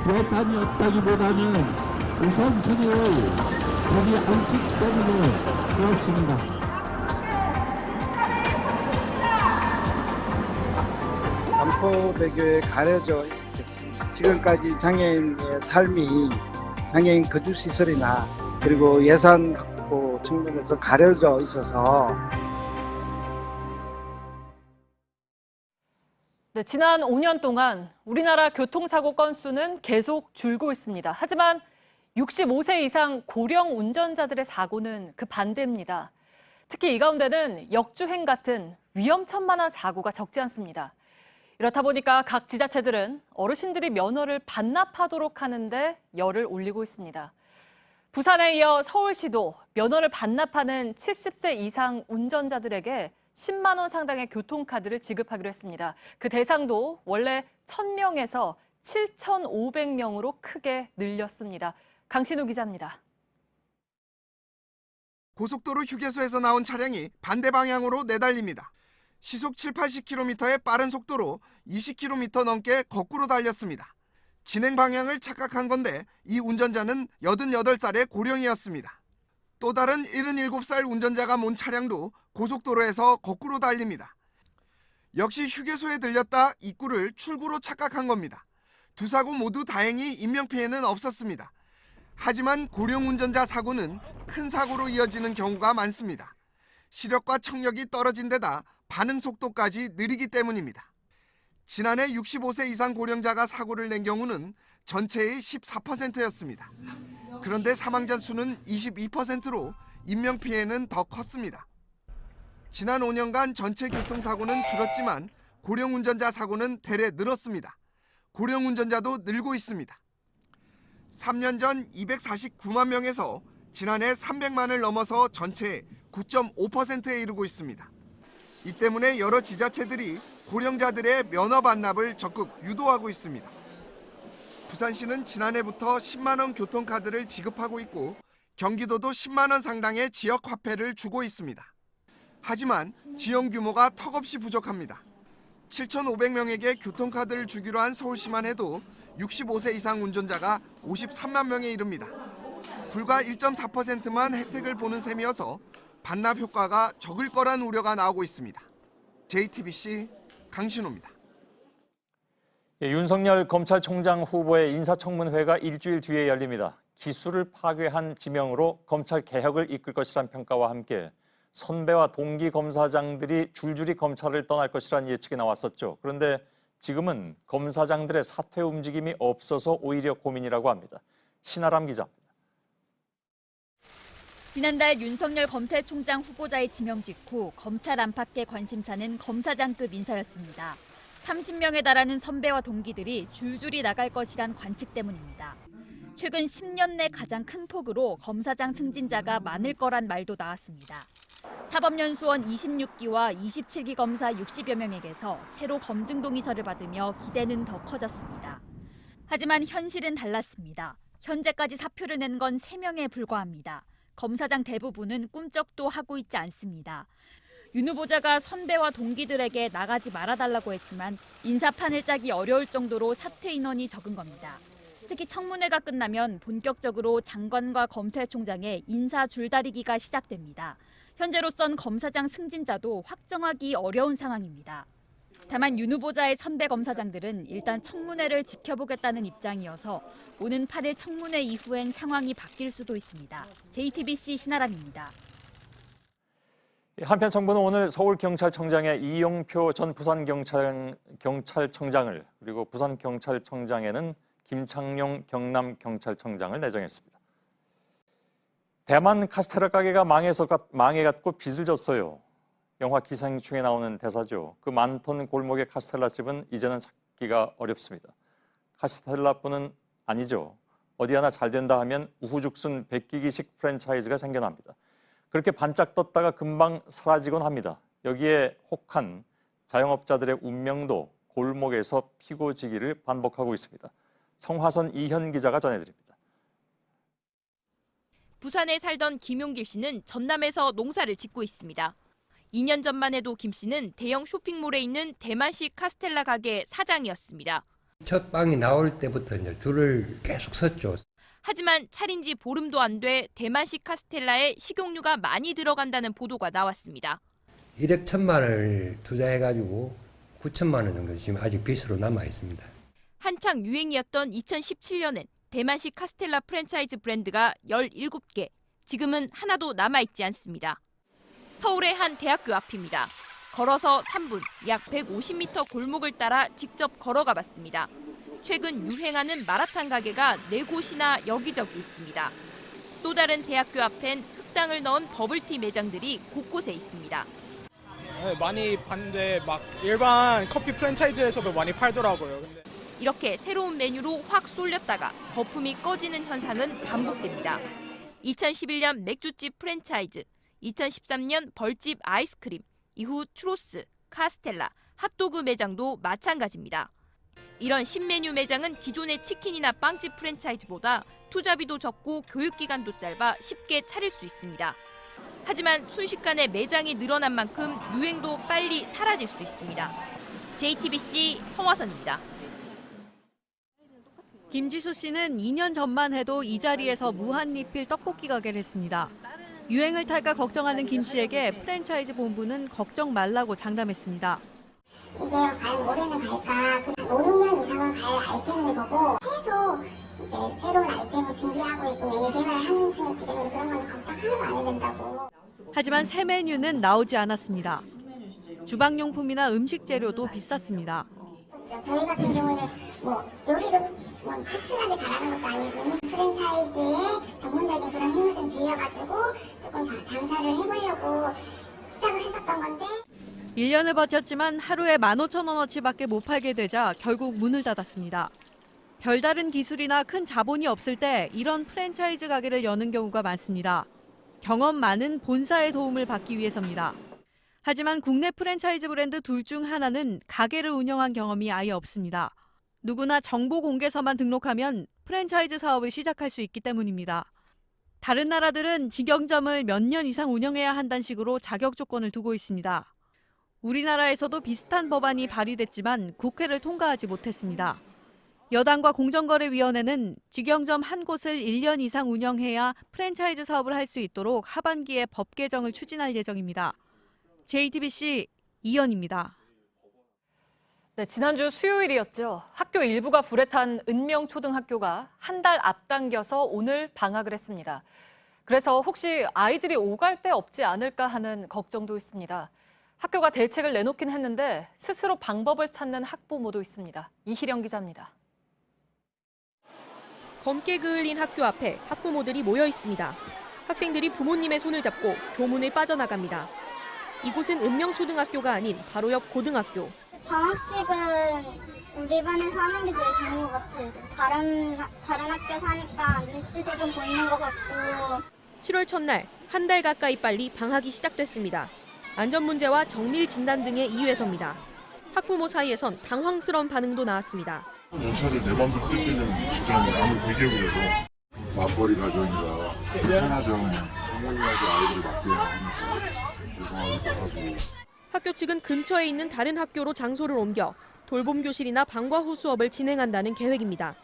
계산이 없다기보다는 우선순위를 보지 않기 때문에 그렇습니다. 반포대교에 가려져 있을 때 지금까지 장애인의 삶이 장애인 거주시설이나 그리고 예산 확보 측면에서 가려져 있어서 네, 지난 5년 동안 우리나라 교통사고 건수는 계속 줄고 있습니다. 하지만 65세 이상 고령 운전자들의 사고는 그 반대입니다. 특히 이 가운데는 역주행 같은 위험천만한 사고가 적지 않습니다. 이렇다 보니까 각 지자체들은 어르신들이 면허를 반납하도록 하는데 열을 올리고 있습니다. 부산에 이어 서울시도 면허를 반납하는 70세 이상 운전자들에게 10만 원 상당의 교통카드를 지급하기로 했습니다. 그 대상도 원래 1,000명에서 7,500명으로 크게 늘렸습니다. 강신우 기자입니다. 고속도로 휴게소에서 나온 차량이 반대 방향으로 내달립니다. 시속 7, 80km의 빠른 속도로 20km 넘게 거꾸로 달렸습니다. 진행 방향을 착각한 건데 이 운전자는 88살의 고령이었습니다. 또 다른 77살 운전자가 몰 차량도 고속도로에서 거꾸로 달립니다. 역시 휴게소에 들렸다 입구를 출구로 착각한 겁니다. 두 사고 모두 다행히 인명피해는 없었습니다. 하지만 고령 운전자 사고는 큰 사고로 이어지는 경우가 많습니다. 시력과 청력이 떨어진 데다 반응 속도까지 느리기 때문입니다. 지난해 65세 이상 고령자가 사고를 낸 경우는 전체의 14%였습니다. 그런데 사망자 수는 22%로 인명피해는 더 컸습니다. 지난 5년간 전체 교통사고는 줄었지만 고령 운전자 사고는 대래 늘었습니다. 고령 운전자도 늘고 있습니다. 3년 전 249만 명에서 지난해 300만을 넘어서 전체의 9.5%에 이르고 있습니다. 이 때문에 여러 지자체들이 고령자들의 면허 반납을 적극 유도하고 있습니다. 부산시는 지난해부터 10만 원 교통카드를 지급하고 있고 경기도도 10만 원 상당의 지역 화폐를 주고 있습니다. 하지만 지원 규모가 턱없이 부족합니다. 7,500명에게 교통카드를 주기로 한 서울시만 해도 65세 이상 운전자가 53만 명에 이릅니다. 불과 1.4%만 혜택을 보는 셈이어서 반납 효과가 적을 거란 우려가 나오고 있습니다. JTBC 강신호입니다. 윤석열 검찰총장 후보의 인사청문회가 일주일 뒤에 열립니다. 기수를 파괴한 지명으로 검찰 개혁을 이끌 것이란 평가와 함께 선배와 동기 검사장들이 줄줄이 검찰을 떠날 것이란 예측이 나왔었죠. 그런데 지금은 검사장들의 사퇴 움직임이 없어서 오히려 고민이라고 합니다. 신아람 기자입니다. 지난달 윤석열 검찰총장 후보자의 지명 직후 검찰 안팎의 관심사는 검사장급 인사였습니다. 30명에 달하는 선배와 동기들이 줄줄이 나갈 것이란 관측 때문입니다. 최근 10년 내 가장 큰 폭으로 검사장 승진자가 많을 거란 말도 나왔습니다. 사법연수원 26기와 27기 검사 60여 명에게서 새로 검증 동의서를 받으며 기대는 더 커졌습니다. 하지만 현실은 달랐습니다. 현재까지 사표를 낸 건 3명에 불과합니다. 검사장 대부분은 꿈쩍도 하고 있지 않습니다. 윤 후보자가 선배와 동기들에게 나가지 말아달라고 했지만 인사판을 짜기 어려울 정도로 사퇴 인원이 적은 겁니다. 특히 청문회가 끝나면 본격적으로 장관과 검찰총장의 인사 줄다리기가 시작됩니다. 현재로선 검사장 승진자도 확정하기 어려운 상황입니다. 다만 윤 후보자의 선배 검사장들은 일단 청문회를 지켜보겠다는 입장이어서 오는 8일 청문회 이후엔 상황이 바뀔 수도 있습니다. JTBC 신아람입니다. 한편 정부는 오늘 서울경찰청장에 이용표 전 부산경찰청장을 그리고 부산경찰청장에는 김창룡 경남경찰청장을 내정했습니다. 대만 카스테라 가게가 망해갖고 빚을 졌어요. 영화 기생충에 나오는 대사죠. 그 많던 골목의 카스텔라 집은 이제는 찾기가 어렵습니다. 카스텔라뿐은 아니죠. 어디 하나 잘 된다 하면 우후죽순 베끼기식 프랜차이즈가 생겨납니다. 그렇게 반짝 떴다가 금방 사라지곤 합니다. 여기에 혹한 자영업자들의 운명도 골목에서 피고지기를 반복하고 있습니다. 성화선 이현 기자가 전해드립니다. 부산에 살던 김용길 씨는 전남에서 농사를 짓고 있습니다. 2년 전만 해도 김 씨는 대형 쇼핑몰에 있는 대만식 카스텔라 가게 사장이었습니다. 첫 빵이 나올 때부터 이제 줄을 계속 섰죠. 하지만 차린 지 보름도 안 돼 대만식 카스텔라에 식용유가 많이 들어간다는 보도가 나왔습니다. 1억 1천만 원을 투자해가지고 9천만 원 정도 지금 아직 빚으로 남아 있습니다. 한창 유행이었던 2017년엔 대만식 카스텔라 프랜차이즈 브랜드가 17개, 지금은 하나도 남아있지 않습니다. 서울의 한 대학교 앞입니다. 걸어서 3분, 약 150m 골목을 따라 직접 걸어가 봤습니다. 최근 유행하는 마라탕 가게가 4곳이나 여기저기 있습니다. 또 다른 대학교 앞엔 흑당을 넣은 버블티 매장들이 곳곳에 있습니다. 네, 많이 봤는데 막 일반 커피 프랜차이즈에서도 많이 팔더라고요. 이렇게 새로운 메뉴로 확 쏠렸다가 거품이 꺼지는 현상은 반복됩니다. 2011년 맥주집 프랜차이즈, 2013년 벌집 아이스크림, 이후 추로스, 카스텔라, 핫도그 매장도 마찬가지입니다. 이런 신메뉴 매장은 기존의 치킨이나 빵집 프랜차이즈보다 투자비도 적고 교육기간도 짧아 쉽게 차릴 수 있습니다. 하지만 순식간에 매장이 늘어난 만큼 유행도 빨리 사라질 수 있습니다. JTBC 성화선입니다. 김지수 씨는 2년 전만 해도 이 자리에서 무한리필 떡볶이 가게를 했습니다. 유행을 탈까 걱정하는 김 씨에게 프랜차이즈 본부는 걱정 말라고 장담했습니다. 이게 과연 올해는 갈까? 5, 6년 이상은 갈 아이템인 거고 계속 이제 새로운 아이템을 준비하고 있고 메뉴 개발을 하는 중에 있기 때문에 그런 거는 걱정 하나도 안 해야 된다고. 하지만 새 메뉴는 나오지 않았습니다. 주방용품이나 음식 재료도 비쌌습니다. 저희 같은 경우는 뭐 요리도 특출나게 잘하는 것도 아니고 프랜차이즈의 전문적인 그런 힘을 좀 빌려가지고 조금 장사를 해보려고 시작을 했었던 건데 1년을 버텼지만 하루에 15,000원어치밖에 못 팔게 되자 결국 문을 닫았습니다. 별다른 기술이나 큰 자본이 없을 때 이런 프랜차이즈 가게를 여는 경우가 많습니다. 경험 많은 본사의 도움을 받기 위해서입니다. 하지만 국내 프랜차이즈 브랜드 둘 중 하나는 가게를 운영한 경험이 아예 없습니다. 누구나 정보 공개서만 등록하면 프랜차이즈 사업을 시작할 수 있기 때문입니다. 다른 나라들은 직영점을 몇 년 이상 운영해야 한다는 식으로 자격 조건을 두고 있습니다. 우리나라에서도 비슷한 법안이 발의됐지만 국회를 통과하지 못했습니다. 여당과 공정거래위원회는 직영점 한 곳을 1년 이상 운영해야 프랜차이즈 사업을 할 수 있도록 하반기에 법 개정을 추진할 예정입니다. JTBC 이현입니다. 네, 지난주 수요일이었죠. 학교 일부가 불에 탄 은명초등학교가 한 달 앞당겨서 오늘 방학을 했습니다. 그래서 혹시 아이들이 오갈 데 없지 않을까 하는 걱정도 있습니다. 학교가 대책을 내놓긴 했는데 스스로 방법을 찾는 학부모도 있습니다. 이희령 기자입니다. 검게 그을린 학교 앞에 학부모들이 모여 있습니다. 학생들이 부모님의 손을 잡고 교문을 빠져나갑니다. 이곳은 은명초등학교가 아닌 바로 옆 고등학교. 방학식은 우리 반에서 하는 게 제일 좋은 것 같아요. 다른 학교 사니까 눈치도 좀 보이는 것 같고. 7월 첫날 한 달 가까이 빨리 방학이 시작됐습니다. 안전 문제와 정밀 진단 등의 이유에서입니다. 학부모 사이에선 당황스러운 반응도 나왔습니다. 연차를 내 맘대로 쓸 수 있는 직장이 아무리 대기업이라도 맞벌이 가정이라 편하죠. 부모님하고 아이들을 맡겨야 하니까 죄송하기도 하고. 학교 측은 근처에 있는 다른 학교로 장소를 옮겨 돌봄 교실이나 방과 후 수업을 진행한다는 계획입니다.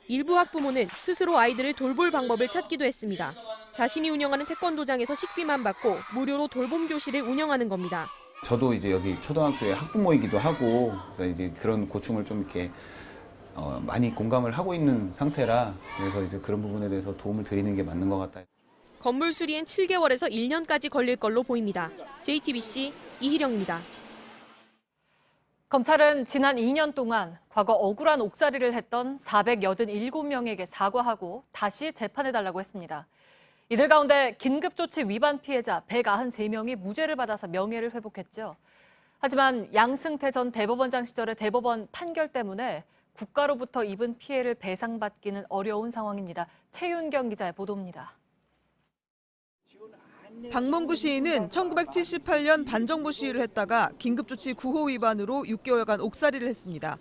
일부 학부모는 스스로 아이들을 돌볼 방법을 찾기도 했습니다. 자신이 운영하는 태권도장에서 식비만 받고 무료로 돌봄 교실을 운영하는 겁니다. 저도 이제 여기 초등학교의 학부모이기도 하고 그래서 이제 그런 고충을 좀 이렇게 많이 공감을 하고 있는 상태라 그래서 이제 그런 부분에 대해서 도움을 드리는 게 맞는 것 같아요. 건물 수리엔 7개월에서 1년까지 걸릴 걸로 보입니다. JTBC 이희령입니다. 검찰은 지난 2년 동안 과거 억울한 옥살이를 했던 487명에게 사과하고 다시 재판해달라고 했습니다. 이들 가운데 긴급조치 위반 피해자 193명이 무죄를 받아서 명예를 회복했죠. 하지만 양승태 전 대법원장 시절의 대법원 판결 때문에 국가로부터 입은 피해를 배상받기는 어려운 상황입니다. 최윤경 기자의 보도입니다. 박mon구 시인은 1978년 반정부 시위를 했다가 긴급조치 9호 위반으로 6개월간 옥살이를 했습니다.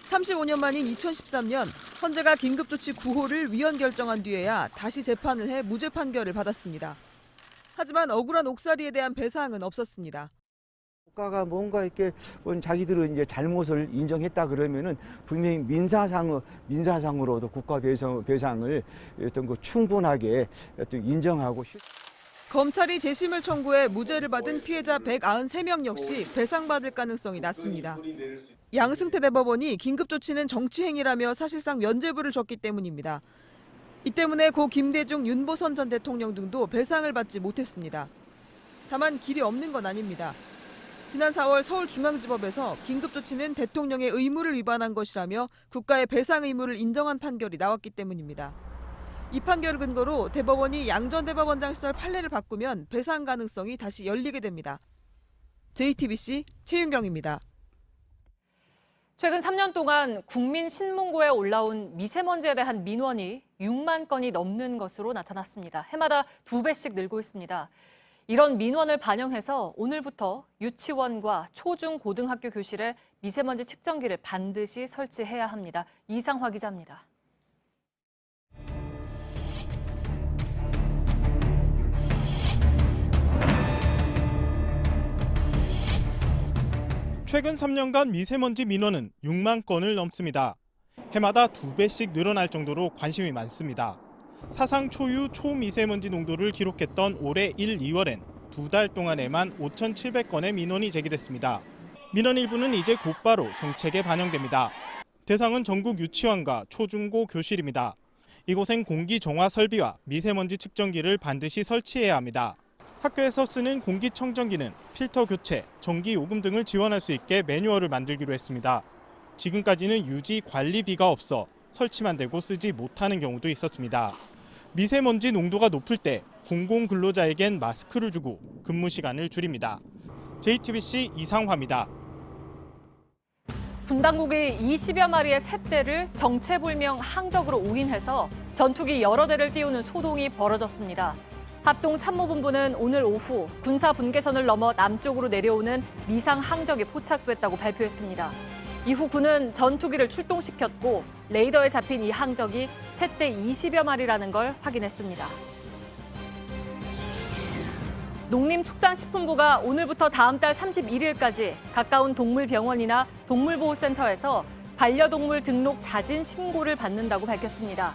35년 만인 2013년 헌재가 긴급조치 9호를 위헌 결정한 뒤에야 다시 재판을 해 무죄 판결을 받았습니다. 하지만 억울한 옥살이에 대한 배상은 없었습니다. 국가가 뭔가 이렇게 자기들은 이제 잘못을 인정했다 그러면은 분명히 민사상으로도 국가 배상을 어떤 거 충분하게 어떤 인정하고. 검찰이 재심을 청구해 무죄를 받은 피해자 193명 역시 배상받을 가능성이 낮습니다. 양승태 대법원이 긴급조치는 정치행위라며 사실상 면죄부를 줬기 때문입니다. 이 때문에 고 김대중, 윤보선 전 대통령 등도 배상을 받지 못했습니다. 다만 길이 없는 건 아닙니다. 지난 4월 서울중앙지법에서 긴급조치는 대통령의 의무를 위반한 것이라며 국가의 배상 의무를 인정한 판결이 나왔기 때문입니다. 이 판결을 근거로 대법원이 양 전 대법원장 시절 판례를 바꾸면 배상 가능성이 다시 열리게 됩니다. JTBC 최윤경입니다. 최근 3년 동안 국민신문고에 올라온 미세먼지에 대한 민원이 6만 건이 넘는 것으로 나타났습니다. 해마다 2배씩 늘고 있습니다. 이런 민원을 반영해서 오늘부터 유치원과 초중 고등학교 교실에 미세먼지 측정기를 반드시 설치해야 합니다. 이상화 기자입니다. 최근 3년간 미세먼지 민원은 6만 건을 넘습니다. 해마다 2배씩 늘어날 정도로 관심이 많습니다. 사상 초유 초미세먼지 농도를 기록했던 올해 1, 2월엔 2달 동안에만 5,700건의 민원이 제기됐습니다. 민원 일부는 이제 곧바로 정책에 반영됩니다. 대상은 전국 유치원과 초중고 교실입니다. 이곳엔 공기 정화 설비와 미세먼지 측정기를 반드시 설치해야 합니다. 학교에서 쓰는 공기청정기는 필터 교체, 전기 요금 등을 지원할 수 있게 매뉴얼을 만들기로 했습니다. 지금까지는 유지 관리비가 없어 설치만 되고 쓰지 못하는 경우도 있었습니다. 미세먼지 농도가 높을 때 공공근로자에겐 마스크를 주고 근무 시간을 줄입니다. JTBC 이상화입니다. 군당국이 20여 마리의 새떼를 정체불명 항적으로 오인해서 전투기 여러 대를 띄우는 소동이 벌어졌습니다. 합동참모본부는 오늘 오후 군사분계선을 넘어 남쪽으로 내려오는 미상 항적이 포착됐다고 발표했습니다. 이후 군은 전투기를 출동시켰고 레이더에 잡힌 이 항적이 새떼 20여 마리라는 걸 확인했습니다. 농림축산식품부가 오늘부터 다음 달 31일까지 가까운 동물병원이나 동물보호센터에서 반려동물 등록 자진 신고를 받는다고 밝혔습니다.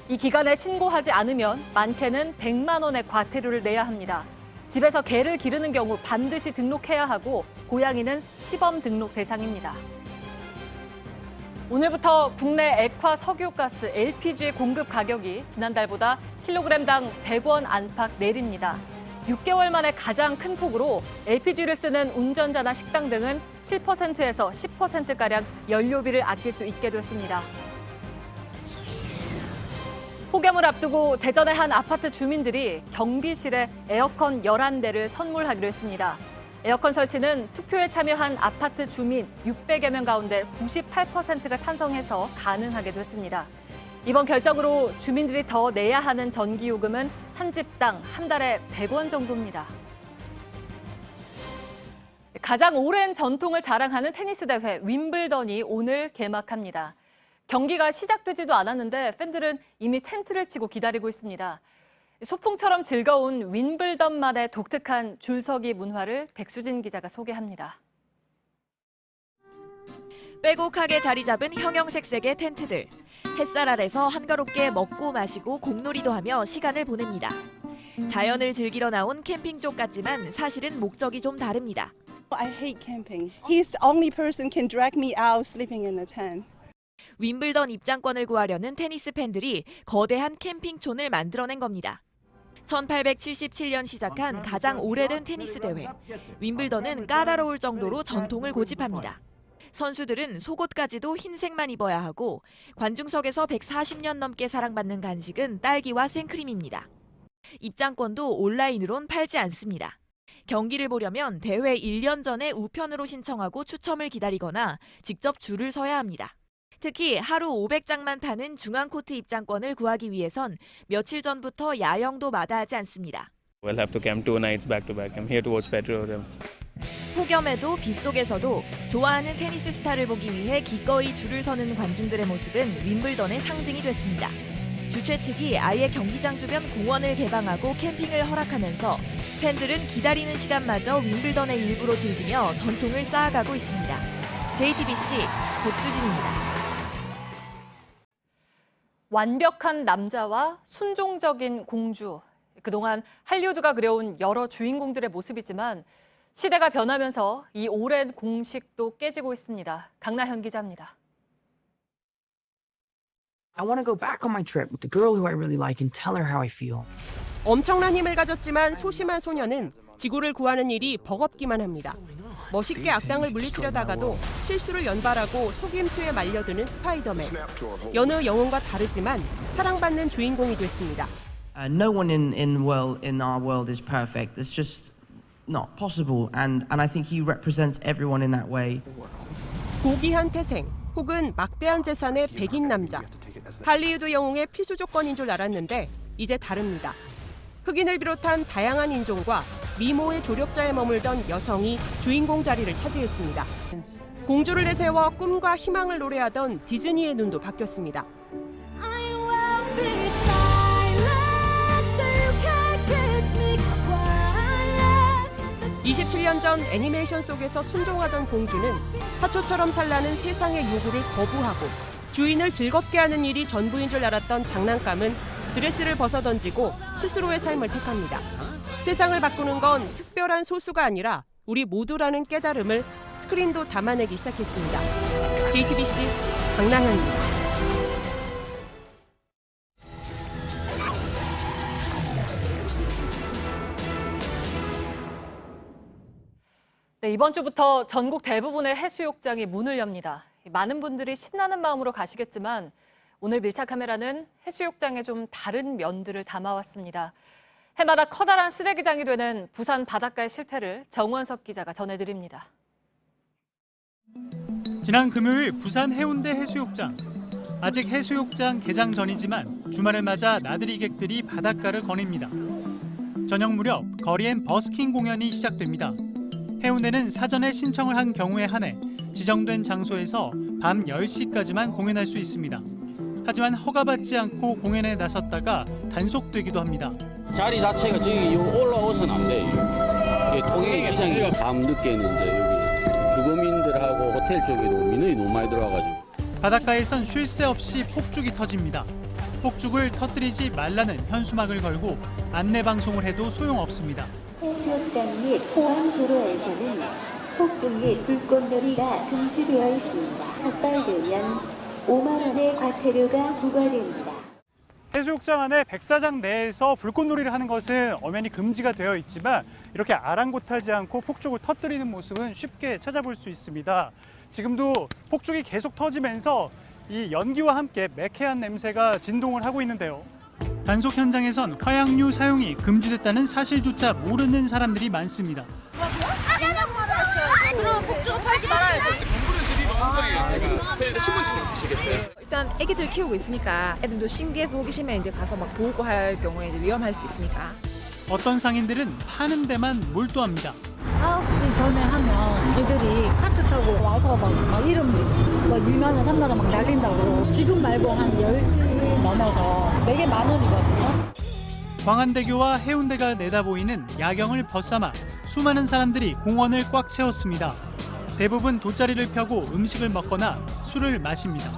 이 기간에 신고하지 않으면 많게는 100만 원의 과태료를 내야 합니다. 집에서 개를 기르는 경우 반드시 등록해야 하고 고양이는 시범 등록 대상입니다. 오늘부터 국내 액화 석유가스 LPG의 공급 가격이 지난달보다 킬로그램당 100원 안팎 내립니다. 6개월 만에 가장 큰 폭으로 LPG를 쓰는 운전자나 식당 등은 7%에서 10%가량 연료비를 아낄 수 있게 됐습니다. 폭염을 앞두고 대전의 한 아파트 주민들이 경비실에 에어컨 11대를 선물하기로 했습니다. 에어컨 설치는 투표에 참여한 아파트 주민 600여 명 가운데 98%가 찬성해서 가능하게 됐습니다. 이번 결정으로 주민들이 더 내야 하는 전기요금은 한 집당 한 달에 100원 정도입니다. 가장 오랜 전통을 자랑하는 테니스 대회 윈블던이 오늘 개막합니다. 경기가 시작되지도 않았는데 팬들은 이미 텐트를 치고 기다리고 있습니다. 소풍처럼 즐거운 윈블던만의 독특한 줄서기 문화를 백수진 기자가 소개합니다. 빼곡하게 자리 잡은 형형색색의 텐트들. 햇살 아래서 한가롭게 먹고 마시고 공놀이도 하며 시간을 보냅니다. 자연을 즐기러 나온 캠핑족 같지만 사실은 목적이 좀 다릅니다. I hate camping. He's the only person can drag me out sleeping in a tent. 윈블던 입장권을 구하려는 테니스 팬들이 거대한 캠핑촌을 만들어낸 겁니다. 1877년 시작한 가장 오래된 테니스 대회. 윈블던은 까다로울 정도로 전통을 고집합니다. 선수들은 속옷까지도 흰색만 입어야 하고 관중석에서 140년 넘게 사랑받는 간식은 딸기와 생크림입니다. 입장권도 온라인으론 팔지 않습니다. 경기를 보려면 대회 1년 전에 우편으로 신청하고 추첨을 기다리거나 직접 줄을 서야 합니다. 특히 하루 500장만 파는 중앙코트 입장권을 구하기 위해선 며칠 전부터 야영도 마다하지 않습니다. We'll have to camp 2 nights back to back. I'm here to watch Federer. 폭염에도 빗속에서도 좋아하는 테니스 스타를 보기 위해 기꺼이 줄을 서는 관중들의 모습은 윈블던의 상징이 됐습니다. 주최 측이 아예 경기장 주변 공원을 개방하고 캠핑을 허락하면서 팬들은 기다리는 시간마저 윈블던의 일부로 즐기며 전통을 쌓아가고 있습니다. JTBC 백수진입니다. 완벽한 남자와 순종적인 공주. 그동안 할리우드가 그려온 여러 주인공들의 모습이지만 시대가 변하면서 이 오랜 공식도 깨지고 있습니다. 강나현 기자입니다. I want to go back on my trip with the girl who I really like and tell her how I feel. 엄청난 힘을 가졌지만 소심한 소녀는 지구를 구하는 일이 버겁기만 합니다. 멋있게 악당을 물리치려다가도 실수를 연발하고 속임수에 말려드는 스파이더맨. 여느 영웅과 다르지만 사랑받는 주인공이 됐습니다. No one in our world is perfect. It's just not possible, and I think he represents everyone in that way. 고귀한 태생 혹은 막대한 재산의 백인 남자. 할리우드 영웅의 필수 조건인 줄 알았는데 이제 다릅니다. 흑인을 비롯한 다양한 인종과 미모의 조력자에 머물던 여성이 주인공 자리를 차지했습니다. 공주를 내세워 꿈과 희망을 노래하던 디즈니의 눈도 바뀌었습니다. 27년 전 애니메이션 속에서 순종하던 공주는 화초처럼 산라는 세상의 요구를 거부하고 주인을 즐겁게 하는 일이 전부인 줄 알았던 장난감은 드레스를 벗어던지고 스스로의 삶을 택합니다. 세상을 바꾸는 건 특별한 소수가 아니라 우리 모두라는 깨달음을 스크린도 담아내기 시작했습니다. JTBC 강나현입니다. 네, 이번 주부터 전국 대부분의 해수욕장이 문을 엽니다. 많은 분들이 신나는 마음으로 가시겠지만 오늘 밀착 카메라는 해수욕장의 좀 다른 면들을 담아왔습니다. 해마다 커다란 쓰레기장이 되는 부산 바닷가의 실태를 정원석 기자가 전해드립니다. 지난 금요일 부산 해운대 해수욕장. 아직 해수욕장 개장 전이지만 주말을 맞아 나들이객들이 바닷가를 거닙니다. 저녁 무렵 거리엔 버스킹 공연이 시작됩니다. 해운대는 사전에 신청을 한 경우에 한해 지정된 장소에서 밤 10시까지만 공연할 수 있습니다. 하지만 허가받지 않고 공연에 나섰다가 단속되기도 합니다. 자리 자체가 저기 올라오서는 안 돼요. 통행 시장이 밤 늦게는 이제 여기 주거민들하고 호텔 쪽에도 민원이 너무 많이 들어와가지고. 바닷가에선 쉴 새 없이 폭죽이 터집니다. 폭죽을 터뜨리지 말라는 현수막을 걸고 안내 방송을 해도 소용없습니다. 해수욕장 및 포항도로에서는 폭죽 및 불꽃놀이가 금지되어 있습니다. 적발되면 5만 원의 과태료가 부과됩니다. 해수욕장 안에 백사장 내에서 불꽃놀이를 하는 것은 엄연히 금지가 되어 있지만 이렇게 아랑곳하지 않고 폭죽을 터뜨리는 모습은 쉽게 찾아볼 수 있습니다. 지금도 폭죽이 계속 터지면서 이 연기와 함께 매캐한 냄새가 진동을 하고 있는데요. 단속 현장에선 화약류 사용이 금지됐다는 사실조차 모르는 사람들이 많습니다. 그럼 폭죽 팔지 말아야죠. 신분증 좀 주시겠어요? 일단 애기들 키우고 있으니까 애들도 신기해서 호기심에 이제 가서 막 보고 할 경우에 이제 위험할 수 있으니까. 어떤 상인들은 파는 데만 몰두합니다. 9시 전에 하면 쟤들이 카트 타고 와서 막 이름 뭐 유명한 산마다 막 날린다고. 지금 말고 한 10시 넘어서 4개 10,000원이거든요. 광안대교와 해운대가 내다보이는 야경을 벗삼아 수많은 사람들이 공원을 꽉 채웠습니다. 대부분 돗자리를 펴고 음식을 먹거나 술을 마십니다.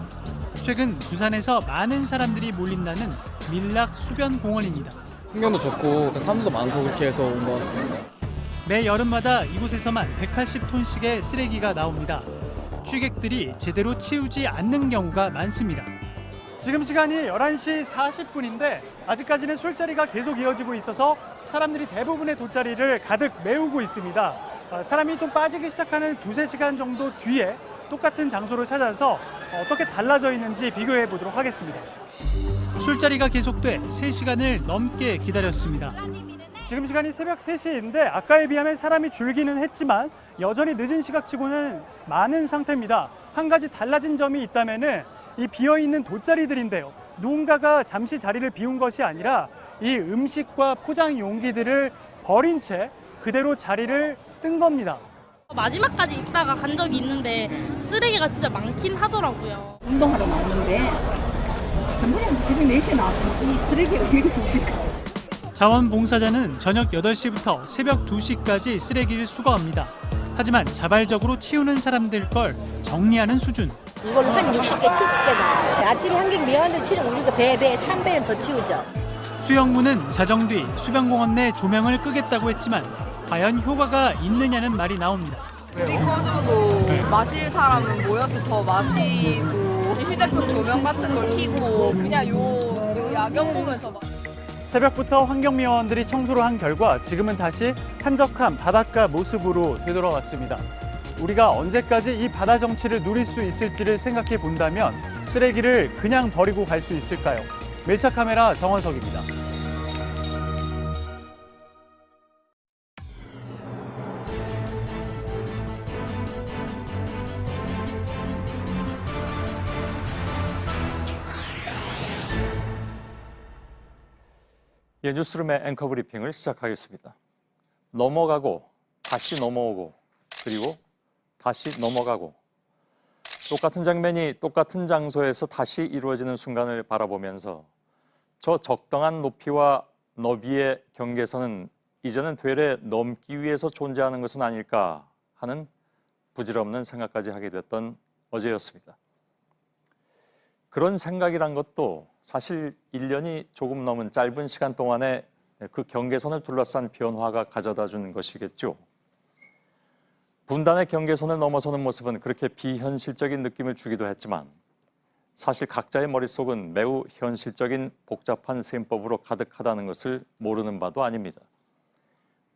최근 부산에서 많은 사람들이 몰린다는 밀락 수변공원입니다. 풍경도 좋고 사람도 많고 그렇게 해서 온 것 같습니다. 매 여름마다 이곳에서만 180톤씩의 쓰레기가 나옵니다. 취객들이 제대로 치우지 않는 경우가 많습니다. 지금 시간이 11시 40분인데 아직까지는 술자리가 계속 이어지고 있어서 사람들이 대부분의 돗자리를 가득 메우고 있습니다. 사람이 좀 빠지기 시작하는 2-3시간 정도 뒤에 똑같은 장소를 찾아서 어떻게 달라져 있는지 비교해 보도록 하겠습니다. 술자리가 계속돼 3시간을 넘게 기다렸습니다. 지금 시간이 새벽 3시인데 아까에 비하면 사람이 줄기는 했지만 여전히 늦은 시각치고는 많은 상태입니다. 한 가지 달라진 점이 있다면은 이 비어있는 돗자리들인데요. 누군가가 잠시 자리를 비운 것이 아니라 이 음식과 포장 용기들을 버린 채 그대로 자리를 뜬 겁니다. 마지막까지 있다가 간 적이 있는데 쓰레기가 진짜 많긴 하더라고요. 운동하러 나왔는데 전번에 새벽 4시에 나왔더니 이 쓰레기가 여기서 어디까지. 자원봉사자는 저녁 8시부터 새벽 2시까지 쓰레기를 수거합니다. 하지만 자발적으로 치우는 사람들 걸 정리하는 수준. 이걸로 한 60개, 70개 나와요. 아침에 한객 미화원들 치우면 우리가 배에 3배는 더 치우죠. 수영부는 자정 뒤 수변공원 내 조명을 끄겠다고 했지만 과연 효과가 있느냐는 말이 나옵니다. 불이 꺼져도 마실 사람은 모여서 더 마시고 휴대폰 조명 같은 걸 켜고 그냥 요 야경 보면서 새벽부터 환경미화원들이 청소를 한 결과 지금은 다시 한적한 바닷가 모습으로 되돌아왔습니다. 우리가 언제까지 이 바다 정취를 누릴 수 있을지를 생각해 본다면 쓰레기를 그냥 버리고 갈 수 있을까요? 밀착 카메라 정원석입니다. 예, 뉴스룸의 앵커 브리핑을 시작하겠습니다. 넘어가고 다시 넘어오고 그리고 다시 넘어가고 똑같은 장면이 똑같은 장소에서 다시 이루어지는 순간을 바라보면서 저 적당한 높이와 너비의 경계선은 이제는 되레 넘기 위해서 존재하는 것은 아닐까 하는 부질없는 생각까지 하게 됐던 어제였습니다. 그런 생각이란 것도 사실 1년이 조금 넘은 짧은 시간 동안에 그 경계선을 둘러싼 변화가 가져다 준 것이겠죠. 분단의 경계선을 넘어서는 모습은 그렇게 비현실적인 느낌을 주기도 했지만 사실 각자의 머릿속은 매우 현실적인 복잡한 셈법으로 가득하다는 것을 모르는 바도 아닙니다.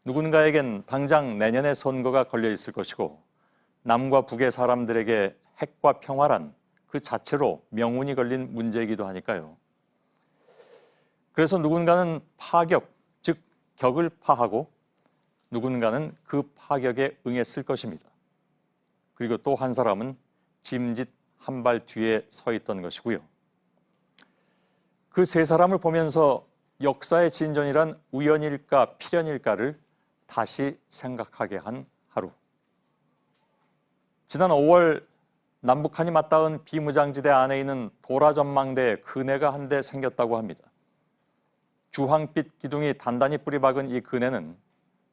누군가에겐 당장 내년에 선거가 걸려 있을 것이고 남과 북의 사람들에게 핵과 평화란 그 자체로 명운이 걸린 문제이기도 하니까요. 그래서 누군가는 파격, 즉 격을 파하고 누군가는 그 파격에 응했을 것입니다. 그리고 또 한 사람은 짐짓 한 발 뒤에 서 있던 것이고요. 그 세 사람을 보면서 역사의 진전이란 우연일까 필연일까를 다시 생각하게 한 하루. 지난 5월 남북한이 맞닿은 비무장지대 안에 있는 도라전망대에 그네가 한 대 생겼다고 합니다. 주황빛 기둥이 단단히 뿌리박은 이 그네는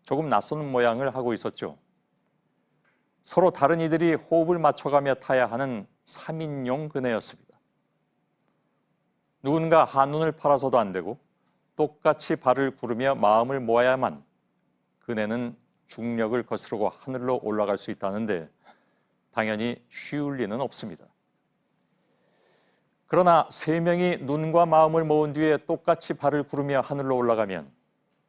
조금 낯선 모양을 하고 있었죠. 서로 다른 이들이 호흡을 맞춰가며 타야 하는 3인용 그네였습니다. 누군가 한눈을 팔아서도 안 되고 똑같이 발을 구르며 마음을 모아야만 그네는 중력을 거스르고 하늘로 올라갈 수 있다는데 당연히 쉬울 리는 없습니다. 그러나 세 명이 눈과 마음을 모은 뒤에 똑같이 발을 구르며 하늘로 올라가면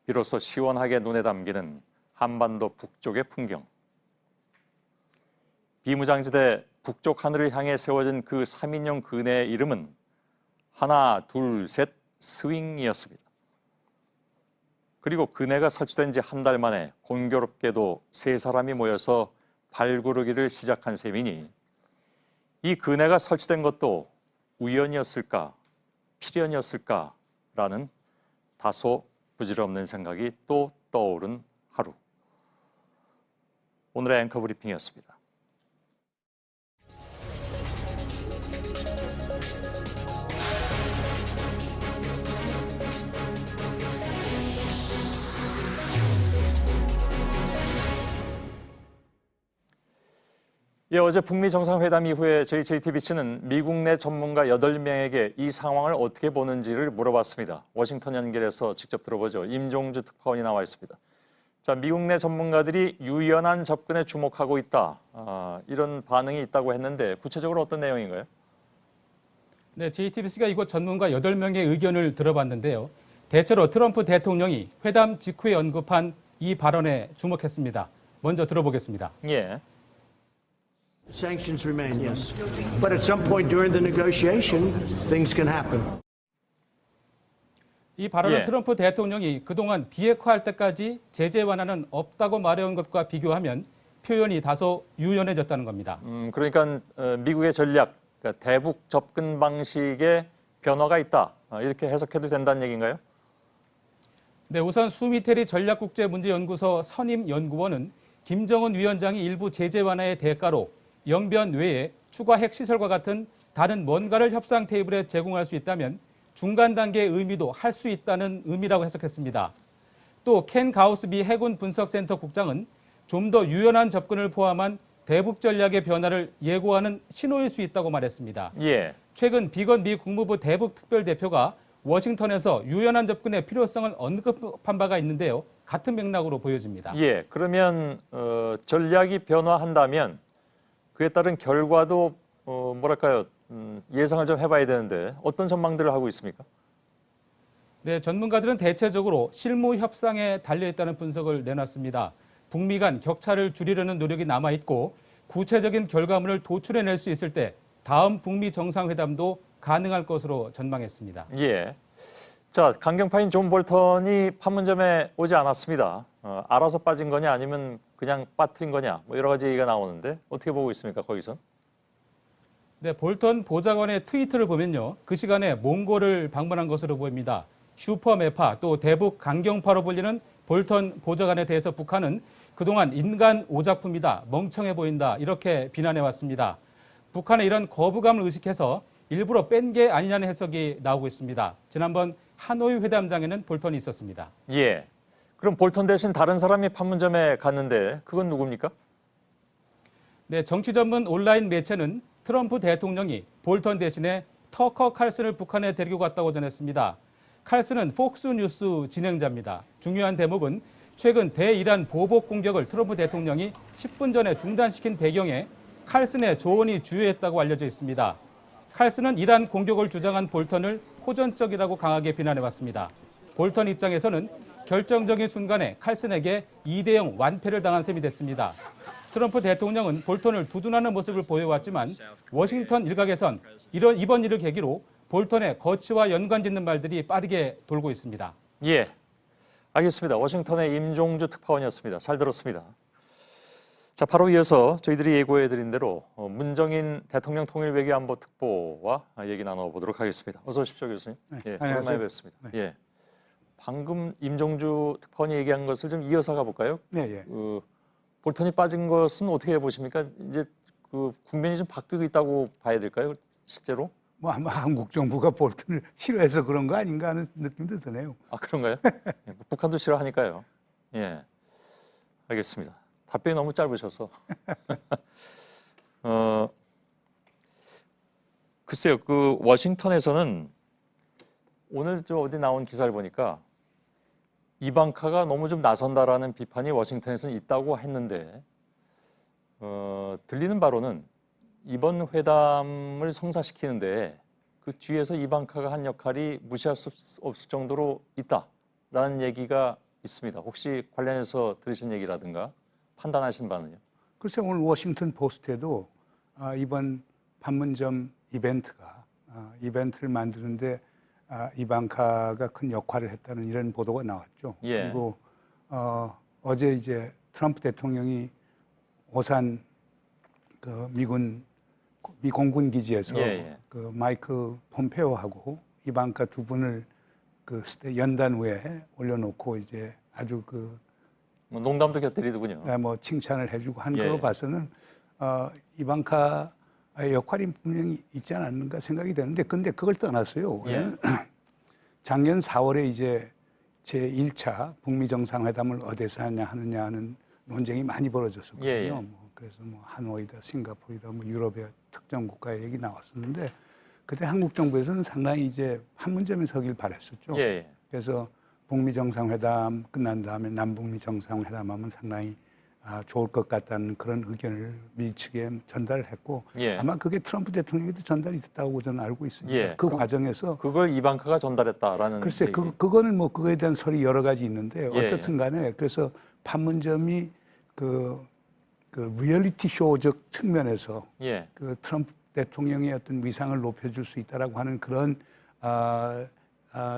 비로소 시원하게 눈에 담기는 한반도 북쪽의 풍경. 비무장지대 북쪽 하늘을 향해 세워진 그 3인용 그네의 이름은 하나, 둘, 셋 스윙이었습니다. 그리고 그네가 설치된 지 한 달 만에 공교롭게도 세 사람이 모여서 발구르기를 시작한 셈이니 이 그네가 설치된 것도 우연이었을까, 필연이었을까라는 다소 부질없는 생각이 또 떠오른 하루. 오늘의 앵커 브리핑이었습니다. 예, 어제 북미 정상회담 이후에 저희 JTBC는 미국 내 전문가 8명에게 이 상황을 어떻게 보는지를 물어봤습니다. 워싱턴 연결해서 직접 들어보죠. 임종주 특파원이 나와 있습니다. 자, 미국 내 전문가들이 유연한 접근에 주목하고 있다. 이런 반응이 있다고 했는데 구체적으로 어떤 내용인가요? 네, JTBC가 이곳 전문가 8명의 의견을 들어봤는데요. 대체로 트럼프 대통령이 회담 직후에 언급한 이 발언에 주목했습니다. 먼저 들어보겠습니다. 예. Sanctions remain, yes. But at some point during the negotiation, things can happen. 이 발언은 예. 트럼프 대통령이 그동안 비핵화할 때까지 제재 완화는 없다고 말해온 것과 비교하면 표현이 다소 유연해졌다는 겁니다. 그러니까 미국의 전략, 그러니까 대북 접근 방식에 변화가 있다. 이렇게 해석해도 된다는 얘기인가요? 네, 우선 수미테리 전략국제문제연구소 선임연구원은 김정은 위원장이 일부 제재 완화의 대가로 영변 외에 추가 핵시설과 같은 다른 뭔가를 협상 테이블에 제공할 수 있다면 중간 단계의 의미도 할 수 있다는 의미라고 해석했습니다. 또 켄 가우스비 해군 분석센터 국장은 좀 더 유연한 접근을 포함한 대북 전략의 변화를 예고하는 신호일 수 있다고 말했습니다. 예. 최근 비건 미 국무부 대북 특별대표가 워싱턴에서 유연한 접근의 필요성을 언급한 바가 있는데요. 같은 맥락으로 보여집니다. 예. 그러면 전략이 변화한다면 그에 따른 결과도 뭐랄까요? 예상을 좀 해봐야 되는데 어떤 전망들을 하고 있습니까? 네, 전문가들은 대체적으로 실무 협상에 달려있다는 분석을 내놨습니다. 북미 간 격차를 줄이려는 노력이 남아있고 구체적인 결과물을 도출해낼 수 있을 때 다음 북미 정상회담도 가능할 것으로 전망했습니다. 예. 자, 강경파인 존 볼턴이 판문점에 오지 않았습니다. 알아서 빠진 거냐 아니면 그냥 빠뜨린 거냐 뭐 여러 가지 얘기가 나오는데 어떻게 보고 있습니까, 거기선? 네, 볼턴 보좌관의 트위터를 보면요. 그 시간에 몽골을 방문한 것으로 보입니다. 슈퍼매파 또 대북 강경파로 불리는 볼턴 보좌관에 대해서 북한은 그동안 인간 오작품이다, 멍청해 보인다 이렇게 비난해왔습니다. 북한의 이런 거부감을 의식해서 일부러 뺀 게 아니냐는 해석이 나오고 있습니다. 지난번 하노이 회담장에는 볼턴이 있었습니다. 예. 그럼 볼턴 대신 다른 사람이 판문점에 갔는데 그건 누굽니까? 네, 정치 전문 온라인 매체는 트럼프 대통령이 볼턴 대신에 터커 칼슨을 북한에 데리고 갔다고 전했습니다. 칼슨은 폭스뉴스 진행자입니다. 중요한 대목은 최근 대이란 보복 공격을 트럼프 대통령이 10분 전에 중단시킨 배경에 칼슨의 조언이 주요했다고 알려져 있습니다. 칼슨은 이란 공격을 주장한 볼턴을 호전적이라고 강하게 비난해왔습니다. 볼턴 입장에서는 결정적인 순간에 칼슨에게 2대0 완패를 당한 셈이 됐습니다. 트럼프 대통령은 볼턴을 두둔하는 모습을 보여왔지만 워싱턴 일각에선 이번 일을 계기로 볼턴의 거취와 연관짓는 말들이 빠르게 돌고 있습니다. 예, 알겠습니다. 워싱턴의 임종주 특파원이었습니다. 잘 들었습니다. 자, 바로 이어서 저희들이 예고해드린 대로 문정인 대통령 통일외교안보 특보와 얘기 나눠보도록 하겠습니다. 어서 오십시오, 교수님. 네, 예, 안녕하세요. 오랜만에 뵙습니다. 네. 예, 방금 임종주 특파원이 얘기한 것을 좀 이어서 가볼까요? 네, 예. 볼턴이 빠진 것은 어떻게 보십니까? 이제 그 국면이 좀 바뀌고 있다고 봐야 될까요? 실제로? 뭐 아마 한국 정부가 볼턴을 싫어해서 그런 거 아닌가 하는 느낌도 드네요. 아, 그런가요? 예, 북한도 싫어하니까요. 예, 알겠습니다. 답변이 너무 짧으셔서. 글쎄요, 그 워싱턴에서는 오늘 저 어디 나온 기사를 보니까 이방카가 너무 좀 나선다라는 비판이 워싱턴에서는 있다고 했는데 들리는 바로는 이번 회담을 성사시키는데 그 뒤에서 이방카가 한 역할이 무시할 수 없을 정도로 있다라는 얘기가 있습니다. 혹시 관련해서 들으신 얘기라든가 판단하신 바는요? 글쎄 오늘 워싱턴 포스트에도 이번 판문점 이벤트를 만드는데 이방카가 큰 역할을 했다는 이런 보도가 나왔죠. 예. 그리고 어제 이제 트럼프 대통령이 오산 그 미 공군 기지에서 그 마이크 폼페오하고 이방카 두 분을 그 연단 위에 올려놓고 이제 아주 뭐 농담도 곁들이더군요. 뭐 칭찬을 해주고 한 걸로 봐서는 이방카의 역할이 분명히 있지 않았는가 생각이 되는데 근데 그걸 떠났어요. 예. 작년 4월에 이제 제1차 북미 정상회담을 어디서 하느냐 하는 논쟁이 많이 벌어졌었거든요. 예. 뭐 그래서 뭐 하노이다, 싱가포르다, 뭐 유럽의 특정 국가의 얘기 나왔었는데 그때 한국 정부에서는 상당히 이제 판문점에 서길 바랬었죠. 예. 그래서 북미 정상회담 끝난 다음에 남북미 정상회담하면 상당히 좋을 것 같다는 그런 의견을 미 측에 전달을 했고 예. 아마 그게 트럼프 대통령에도 전달이 됐다고 저는 알고 있습니다. 예. 그 과정에서 그걸 이방카가 전달했다라는 글쎄 얘기. 그거는 뭐 그거에 대한 설이 여러 가지 있는데 예, 어떻든 간에 그래서 판문점이 그 리얼리티 쇼적 측면에서 예. 그 트럼프 대통령의 어떤 위상을 높여줄 수 있다라고 하는 그런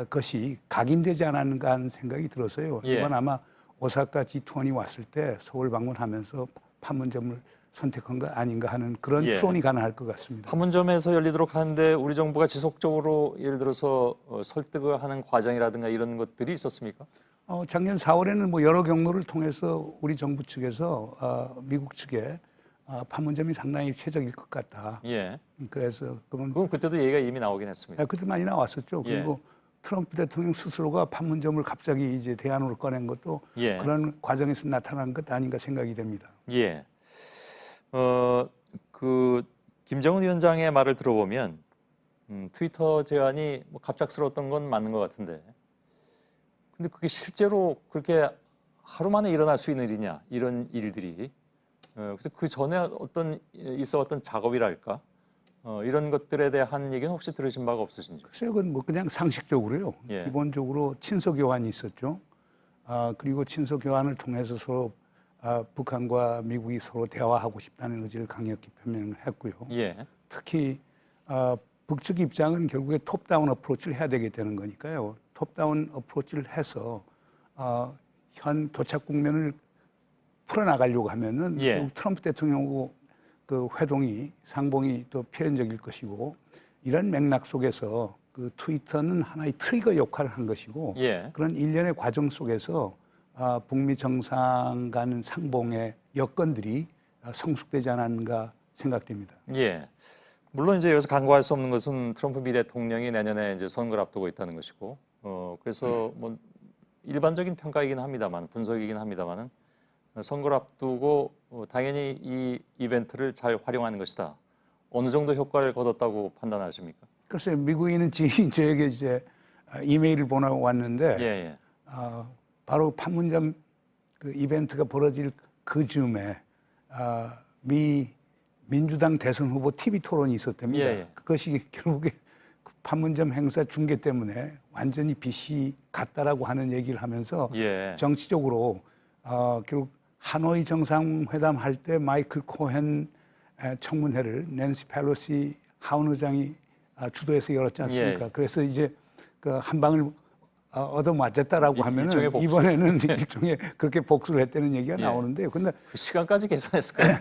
것이 각인되지 않았는가 하는 생각이 들어서요. 예. 이번 아마 오사카 G20이 왔을 때 서울 방문하면서 판문점을 선택한 거 아닌가 하는 그런 예. 추론이 가능할 것 같습니다. 판문점에서 열리도록 하는데 우리 정부가 지속적으로 예를 들어서 설득을 하는 과정이라든가 이런 것들이 있었습니까? 작년 4월에는 뭐 여러 경로를 통해서 우리 정부 측에서 미국 측에 판문점이 상당히 최적일 것 같다. 예. 그래서 그럼 그때도 얘기가 이미 나오긴 했습니다. 그때 많이 나왔었죠. 예. 그리고 트럼프 대통령 스스로가 판문점을 갑자기 이제 대안으로 꺼낸 것도 예. 그런 과정에서 나타난 것 아닌가 생각이 됩니다. 예. 그 김정은 위원장의 말을 들어보면 트위터 제안이 뭐 갑작스러웠던 건 맞는 것 같은데, 근데 그게 실제로 그렇게 하루 만에 일어날 수 있는 일이냐 이런 일들이 그래서 그 전에 있어왔던 작업이랄까 이런 것들에 대한 얘기는 혹시 들으신 바가 없으신지? 글쎄요, 그건 뭐 그냥 상식적으로요. 예. 기본적으로 친서 교환이 있었죠. 그리고 친서 교환을 통해서 서로 북한과 미국이 서로 대화하고 싶다는 의지를 강력히 표명을 했고요. 예. 특히 북측 입장은 결국에 톱다운 어프로치를 해야 되게 되는 거니까요. 톱다운 어프로치를 해서 현 교착 국면을 풀어나가려고 하면은 예. 결국 트럼프 대통령하고 그 회동이 상봉이 또 필연적일 것이고 이런 맥락 속에서 그 트위터는 하나의 트리거 역할을 한 것이고 예. 그런 일련의 과정 속에서 북미 정상 간 상봉의 여건들이 성숙되지 않았는가 생각됩니다. 예. 물론 이제 여기서 간과할 수 없는 것은 트럼프 미 대통령이 내년에 이제 선거를 앞두고 있다는 것이고, 그래서 뭐 일반적인 평가이긴 합니다만, 분석이긴 합니다만은 선거를 앞두고 당연히 이 이벤트를 잘 활용하는 것이다. 어느 정도 효과를 거뒀다고 판단하십니까? 글쎄요, 미국인은 지인 저에게 이제 이메일을 보내왔는데 예. 바로 판문점 그 이벤트가 벌어질 그 즈음에 민주당 대선 후보 TV 토론이 있었답니다. 예. 그것이 결국에 판문점 행사 중계 때문에 완전히 빛이 갔다라고 하는 얘기를 하면서 예. 정치적으로 결국 하노이 정상회담 할 때 마이클 코헨 청문회를 낸시 펠로시 하원 의장이 주도해서 열었지 않습니까? 예. 그래서 이제 그 한 방을 얻어맞았다라고 하면은 일종의 복수. 이번에는 일종의 그렇게 복수를 했다는 얘기가 예. 나오는데요. 근데 그 시간까지 계산했을까요?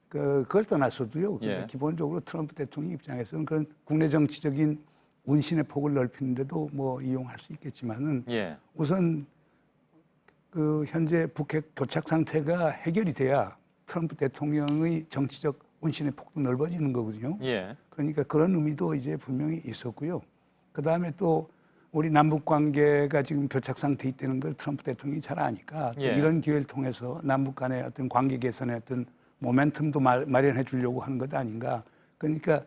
그걸 떠나서도요. 근데 예. 기본적으로 트럼프 대통령 입장에서는 그런 국내 정치적인 운신의 폭을 넓히는데도 뭐 이용할 수 있겠지만은 예. 우선 그 현재 북핵 교착 상태가 해결이 돼야 트럼프 대통령의 정치적 운신의 폭도 넓어지는 거거든요. 예. 그러니까 그런 의미도 이제 분명히 있었고요. 그 다음에 또 우리 남북 관계가 지금 교착 상태에 있다는 걸 트럼프 대통령이 잘 아니까 또 예. 이런 기회를 통해서 남북 간의 어떤 관계 개선의 어떤 모멘텀도 마련해 주려고 하는 것 아닌가. 그러니까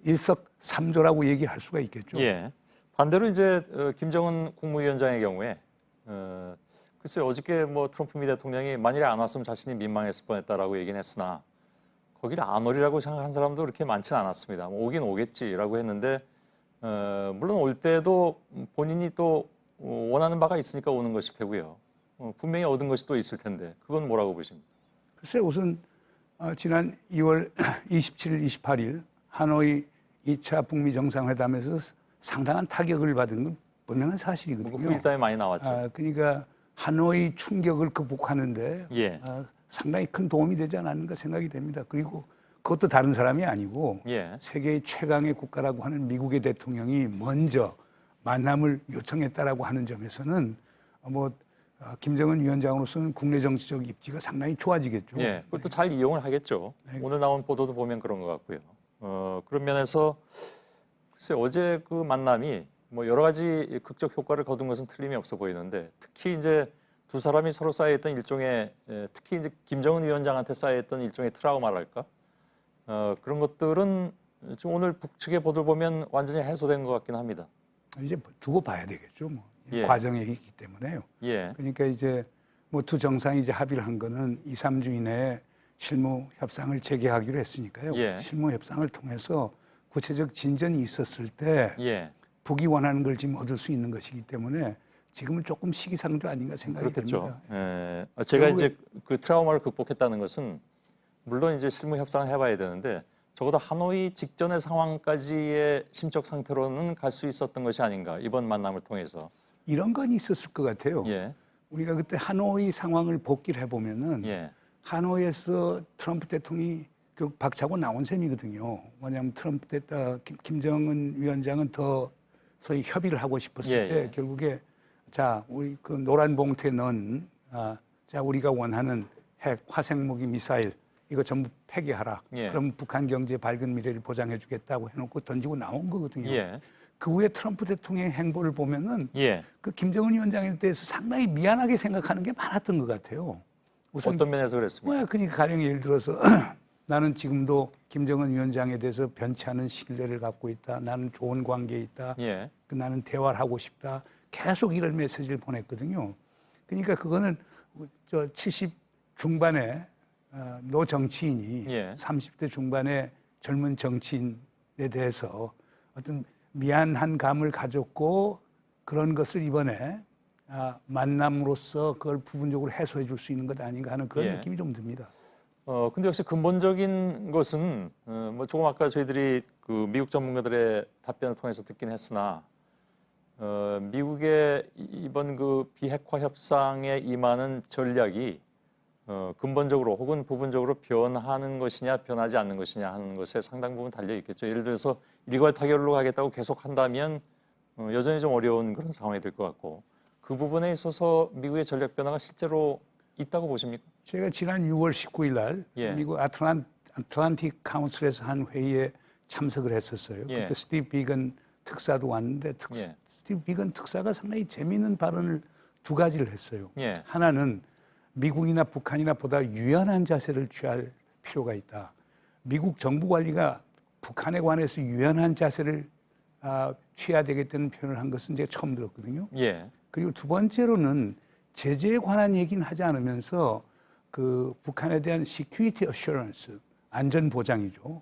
일석삼조라고 얘기할 수가 있겠죠. 예. 반대로 이제 김정은 국무위원장의 경우에 글쎄 어저께 뭐 트럼프 미 대통령이 만일에 안 왔으면 자신이 민망했을 뻔했다라고 얘기는 했으나 거기를 안 오리라고 생각한 사람도 그렇게 많지는 않았습니다. 뭐 오긴 오겠지라고 했는데 물론 올 때도 본인이 또 원하는 바가 있으니까 오는 것일 테고요. 분명히 얻은 것이 또 있을 텐데 그건 뭐라고 보십니까? 글쎄 우선 지난 2월 27일, 28일 하노이 2차 북미 정상회담에서 상당한 타격을 받은 건 분명한 사실이거든요. 후일담이 많이 나왔죠. 그러니까 하노이 충격을 극복하는데 예. 상당히 큰 도움이 되지 않았는가 생각이 됩니다. 그리고 그것도 다른 사람이 아니고 예. 세계의 최강의 국가라고 하는 미국의 대통령이 먼저 만남을 요청했다라고 하는 점에서는 뭐 김정은 위원장으로서는 국내 정치적 입지가 상당히 좋아지겠죠. 예, 그것도 잘 이용을 하겠죠. 오늘 나온 보도도 보면 그런 것 같고요. 그런 면에서 글쎄 어제 그 만남이 뭐 여러 가지 극적 효과를 거둔 것은 틀림이 없어 보이는데 특히 이제 두 사람이 서로 쌓여있던 일종의 특히 이제 김정은 위원장한테 쌓여있던 일종의 트라우마랄까 그런 것들은 지금 오늘 북측의 보도를 보면 완전히 해소된 것 같긴 합니다. 이제 두고 봐야 되겠죠. 뭐 과정에 있기 때문에요. 예. 그러니까 이제 뭐 두 정상이 이제 합의를 한 거는 2, 3주 이내에 실무 협상을 재개하기로 했으니까요. 예. 실무 협상을 통해서 구체적 진전이 있었을 때 예. 북이 원하는 걸 지금 얻을 수 있는 것이기 때문에 지금은 조금 시기상조 아닌가 생각이 그렇겠죠. 듭니다. 예. 제가 이제 그 트라우마를 극복했다는 것은 물론 이제 실무 협상을 해봐야 되는데 적어도 하노이 직전의 상황까지의 심적 상태로는 갈 수 있었던 것이 아닌가 이번 만남을 통해서. 이런 건 있었을 것 같아요. 예. 우리가 그때 하노이 상황을 복기를 해보면은 예. 하노이에서 트럼프 대통령이 결국 박차고 나온 셈이거든요. 왜냐하면 트럼프 김정은 위원장은 더 소위 협의를 하고 싶었을 예, 때 예. 결국에 자 우리 그 노란 봉투에 넣은 자 우리가 원하는 핵 화생 무기 미사일 이거 전부 폐기하라. 예. 그럼 북한 경제 밝은 미래를 보장해주겠다고 해놓고 던지고 나온 거거든요. 예. 그 후에 트럼프 대통령의 행보를 보면은 예. 그 김정은 위원장에 대해서 상당히 미안하게 생각하는 게 많았던 것 같아요. 우선 어떤 면에서 그랬습니까? 그러니까 가령 예를 들어서 나는 지금도 김정은 위원장에 대해서 변치 않은 신뢰를 갖고 있다. 나는 좋은 관계에 있다. 예. 나는 대화를 하고 싶다. 계속 이런 메시지를 보냈거든요. 그러니까 그거는 저 70 중반에 노 정치인이 예. 30대 중반의 젊은 정치인에 대해서 어떤 미안한 감을 가졌고 그런 것을 이번에 만남으로써 그걸 부분적으로 해소해 줄 수 있는 것 아닌가 하는 그런 예. 느낌이 좀 듭니다. 근데 역시 근본적인 것은 뭐 조금 아까 저희들이 그 미국 전문가들의 답변을 통해서 듣긴 했으나 미국의 이번 그 비핵화 협상에 임하는 전략이 근본적으로 혹은 부분적으로 변하는 것이냐 변하지 않는 것이냐 하는 것에 상당 부분 달려 있겠죠. 예를 들어서 일괄 타결로 가겠다고 계속 한다면 여전히 좀 어려운 그런 상황이 될 것 같고 그 부분에 있어서 미국의 전략 변화가 실제로 있다고 보십니까? 제가 지난 6월 19일 날 예. 미국 아틀란틱 카운슬에서 한 회의에 참석을 했었어요. 예. 그때 스티브 비건 특사도 왔는데 예. 스티브 비건 특사가 상당히 재미있는 발언을 두 가지를 했어요. 예. 하나는 미국이나 북한이나 보다 유연한 자세를 취할 필요가 있다. 미국 정부 관리가 북한에 관해서 유연한 자세를 취해야 되겠다는 표현을 한 것은 제가 처음 들었거든요. 예. 그리고 두 번째로는 제재에 관한 얘기는 하지 않으면서 그 북한에 대한 security assurance, 안전 보장이죠.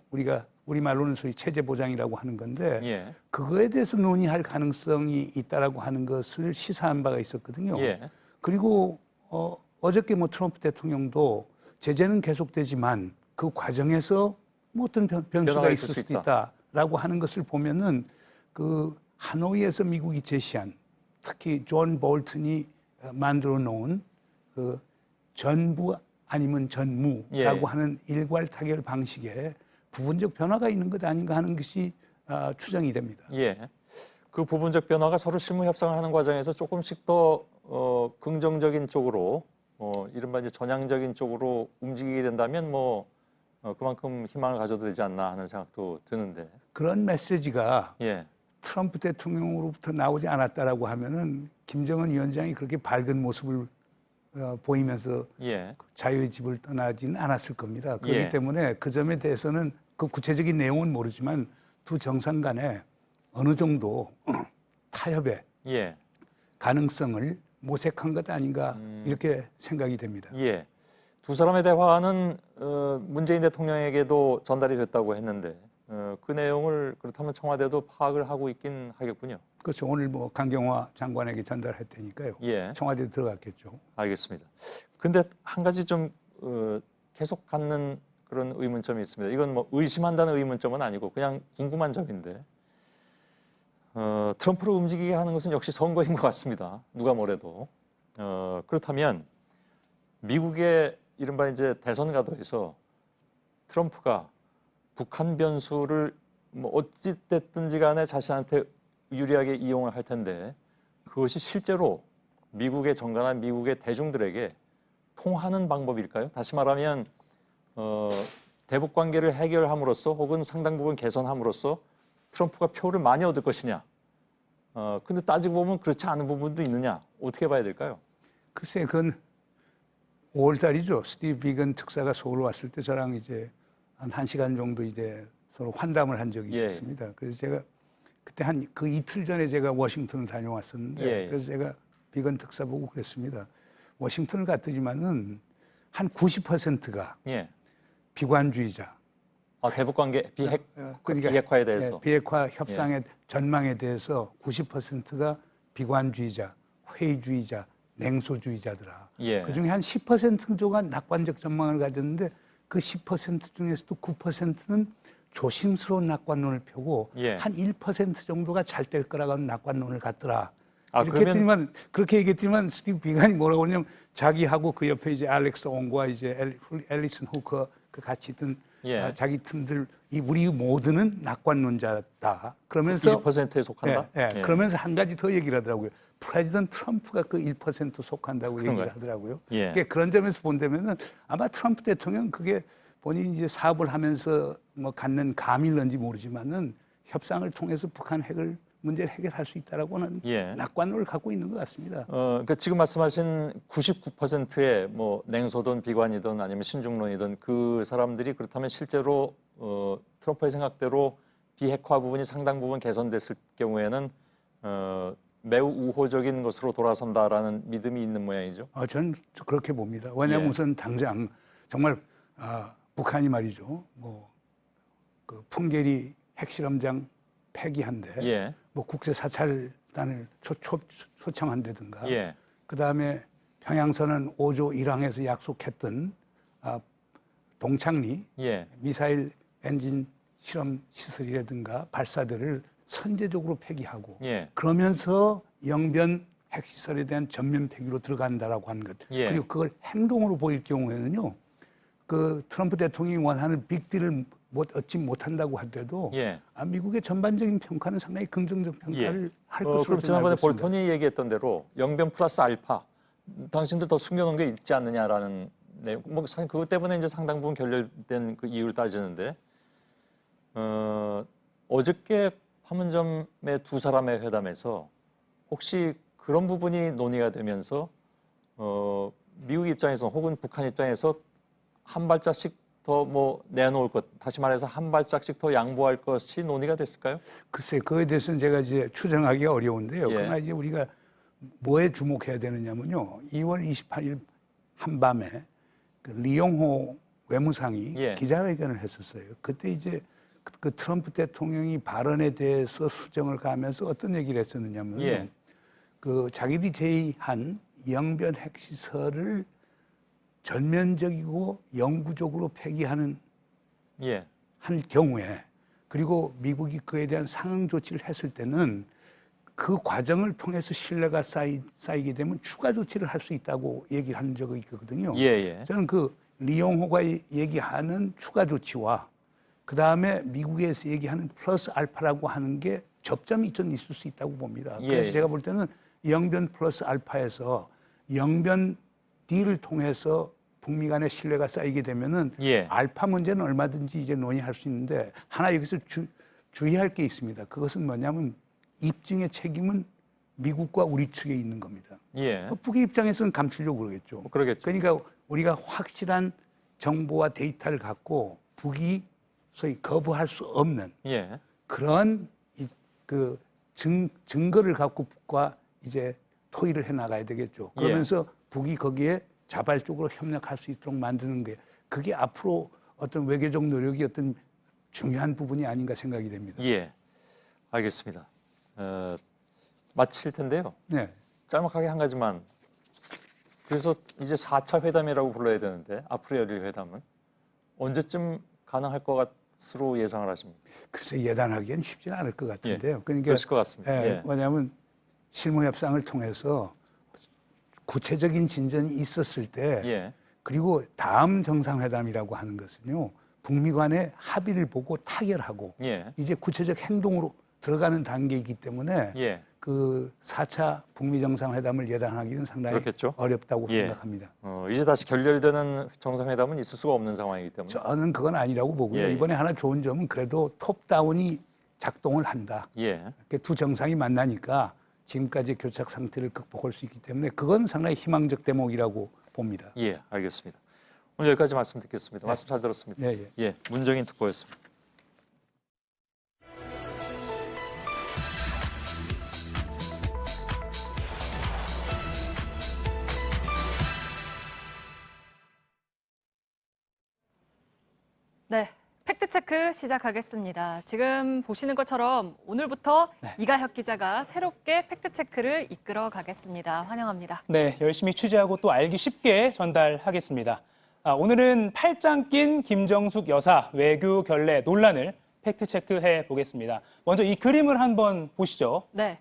우리 말로는 소위 체제 보장이라고 하는 건데 예. 그거에 대해서 논의할 가능성이 있다라고 하는 것을 시사한 바가 있었거든요. 예. 그리고 어저께 뭐 트럼프 대통령도 제재는 계속되지만 그 과정에서 뭐 어떤 변수가 있을 수도 있다라고 하는 것을 보면은 그 하노이에서 미국이 제시한 특히 존 볼튼이 만들어 놓은 그 전부 아니면 전무라고 예. 하는 일괄 타결 방식에 부분적 변화가 있는 것 아닌가 하는 것이 추정이 됩니다. 예. 그 부분적 변화가 서로 실무 협상을 하는 과정에서 조금씩 더 긍정적인 쪽으로 이른바 이제 전향적인 쪽으로 움직이게 된다면 그만큼 희망을 가져도 되지 않나 하는 생각도 드는데 그런 메시지가 예. 트럼프 대통령으로부터 나오지 않았다라고 하면은 김정은 위원장이 그렇게 밝은 모습을 보이면서 예. 자유의 집을 떠나지는 않았을 겁니다. 그렇기 예. 때문에 그 점에 대해서는 그 구체적인 내용은 모르지만 두 정상 간에 어느 정도 타협의 예. 가능성을 모색한 것 아닌가 이렇게 생각이 됩니다. 예. 두 사람의 대화는 문재인 대통령에게도 전달이 됐다고 했는데 그 내용을 그렇다면 청와대도 파악을 하고 있긴 하겠군요. 그렇죠. 오늘 뭐 강경화 장관에게 전달했다니까요. 예. 청와대에 들어갔겠죠. 알겠습니다. 근데 한 가지 좀 계속 갖는 그런 의문점이 있습니다. 이건 뭐 의심한다는 의문점은 아니고 그냥 궁금한 점인데 트럼프를 움직이게 하는 것은 역시 선거인 것 같습니다. 누가 뭐래도. 그렇다면 미국의 이른바 이제 대선 가도에서 트럼프가 북한 변수를 뭐 어찌 됐든지 간에 자신한테 유리하게 이용을 할 텐데 그것이 실제로 미국의 정가나 미국의 대중들에게 통하는 방법일까요? 다시 말하면 대북 관계를 해결함으로써 혹은 상당 부분 개선함으로써 트럼프가 표를 많이 얻을 것이냐. 근데 따지고 보면 그렇지 않은 부분도 있느냐. 어떻게 봐야 될까요? 글쎄, 그건 5월 달이죠. 스티브 비건 특사가 서울 왔을 때 저랑 이제 한 1시간 정도 이제 서로 환담을 한 적이 예. 있었습니다. 그래서 제가 그때 한 그 이틀 전에 제가 워싱턴을 다녀왔었는데 예. 그래서 제가 비건 특사 보고 그랬습니다. 워싱턴을 갔더니만은 한 90%가 예. 비관주의자. 대북 관계 그러니까 비핵화에 대해서 예, 비핵화 협상의 전망에 대해서 90%가 비관주의자, 회의주의자, 냉소주의자더라. 예. 그중에 한 10% 정도가 낙관적 전망을 가졌는데 그 10% 중에서도 9%는 조심스러운 낙관론을 펴고 예. 한 1% 정도가 잘 될 거라고 하는 낙관론을 갖더라. 이렇게 그러면 했더니만 그렇게 얘기했더니만 스티브 비건이 뭐라고 하냐면 자기하고 그 옆에 이제 알렉스 옹과 이제 앨리슨 후커 그 같이 있던 예. 자기 팀들 이 우리 모두는 낙관론자다. 그러면서 1%에 속한다. 예, 예. 그러면서 한 가지 더 얘기를 하더라고요. 프레지던트 트럼프가 그 1% 속한다고 그런가요? 얘기를 하더라고요. 예. 그러니까 그런 점에서 본다면은 아마 트럼프 대통령 그게 본인이 이제 사업을 하면서 뭐 갖는 감일런지 모르지만은 협상을 통해서 북한 핵을 문제를 해결할 수 있다라고는 예. 낙관론을 갖고 있는 것 같습니다. 그러니까 지금 말씀하신 99%의 뭐 냉소든 비관이든 아니면 신중론이든 그 사람들이 그렇다면 실제로 트럼프의 생각대로 비핵화 부분이 상당 부분 개선됐을 경우에는 매우 우호적인 것으로 돌아선다라는 믿음이 있는 모양이죠. 저는 그렇게 봅니다. 왜냐하면 예. 우선 당장 정말 북한이 말이죠. 그 풍계리 핵실험장 폐기한데 예. 뭐 국제 사찰단을 초청한다든가 예. 그다음에 평양선언 5조 1항에서 약속했던 동창리 예. 미사일 엔진 실험 시설이라든가 발사대를 선제적으로 폐기하고 예. 그러면서 영변 핵시설에 대한 전면 폐기로 들어간다라고 하는 것. 예. 그리고 그걸 행동으로 보일 경우에는요. 그 트럼프 대통령이 원하는 빅딜을 얻지 못한다고 하더라도 예. 미국의 전반적인 평가는 상당히 긍정적 평가를 할 것으로 그럼 지난번에 알고 있습니다. 볼턴이 얘기했던 대로 영변 플러스 알파 당신들 더 숨겨놓은 게 있지 않느냐라는 내용. 뭐 그것 때문에 이제 상당 부분 결렬된 그 이유를 따지는데 어저께 판문점의 두 사람의 회담에서 혹시 그런 부분이 논의가 되면서 미국 입장에서 혹은 북한 입장에서 한 발짝씩 더 뭐 내놓을 것, 다시 말해서 한 발짝씩 더 양보할 것이 논의가 됐을까요? 글쎄, 그거에 대해서는 제가 이제 추정하기가 어려운데요. 예. 그러나 이제 우리가 뭐에 주목해야 되느냐면요. 2월 28일 한밤에 그 리용호 외무상이 예. 기자회견을 했었어요. 그때 이제 그 트럼프 대통령이 발언에 대해서 수정을 가면서 어떤 얘기를 했었느냐면 예. 그 자기들이 제의한 영변 핵시설을 전면적이고 영구적으로 폐기하는 예. 한 경우에 그리고 미국이 그에 대한 상응 조치를 했을 때는 그 과정을 통해서 신뢰가 쌓이게 되면 추가 조치를 할 수 있다고 얘기를 한 적이 있거든요. 예. 저는 그 리용호가 얘기하는 추가 조치와 그 다음에 미국에서 얘기하는 플러스 알파라고 하는 게 접점이 좀 있을 수 있다고 봅니다. 그래서 예. 제가 볼 때는 영변 플러스 알파에서 영변 D를 통해서 북미 간의 신뢰가 쌓이게 되면은 예. 알파 문제는 얼마든지 이제 논의할 수 있는데 하나 여기서 주의할 게 있습니다. 그것은 뭐냐면 입증의 책임은 미국과 우리 측에 있는 겁니다. 예. 북의 입장에서는 감추려고 그러겠죠. 그러겠죠. 그러니까 우리가 확실한 정보와 데이터를 갖고 북이 소위 거부할 수 없는 예. 그런 그 증거를 갖고 북과 이제 토의를 해 나가야 되겠죠. 그러면서 북이 거기에 자발적으로 협력할 수 있도록 만드는 게 그게 앞으로 어떤 외교적 노력이 어떤 중요한 부분이 아닌가 생각이 됩니다. 예. 알겠습니다. 마칠 텐데요. 네. 짤막하게 한 가지만. 그래서 이제 4차 회담이라고 불러야 되는데 앞으로 열릴 회담은 언제쯤 가능할 것 같으로 예상을 하십니까? 글쎄 예단하기엔 쉽지는 않을 것 같은데요. 예. 그러니까 그러실 것 같습니다. 예. 왜냐하면 실무 협상을 통해서 구체적인 진전이 있었을 때 예. 그리고 다음 정상회담이라고 하는 것은요. 북미 간의 합의를 보고 타결하고 예. 이제 구체적 행동으로 들어가는 단계이기 때문에 예. 그 4차 북미 정상회담을 예단하기는 상당히 그렇겠죠? 어렵다고 예. 생각합니다. 이제 다시 결렬되는 정상회담은 있을 수가 없는 상황이기 때문에. 저는 그건 아니라고 보고요. 예. 이번에 하나 좋은 점은 그래도 톱다운이 작동을 한다. 예. 두 정상이 만나니까 지금까지 교착 상태를 극복할 수 있기 때문에 그건 상당히 희망적 대목이라고 봅니다. 예, 알겠습니다. 오늘 여기까지 말씀 듣겠습니다. 네. 말씀 잘 들었습니다. 예. 문정인 특보였습니다. 네, 팩트체크 시작하겠습니다. 지금 보시는 것처럼 오늘부터 이가혁 기자가 새롭게 팩트체크를 이끌어 가겠습니다. 환영합니다. 네, 열심히 취재하고 또 알기 쉽게 전달하겠습니다. 오늘은 팔짱 낀 김정숙 여사 외교 결례 논란을 팩트체크해 보겠습니다. 먼저 이 그림을 한번 보시죠. 네.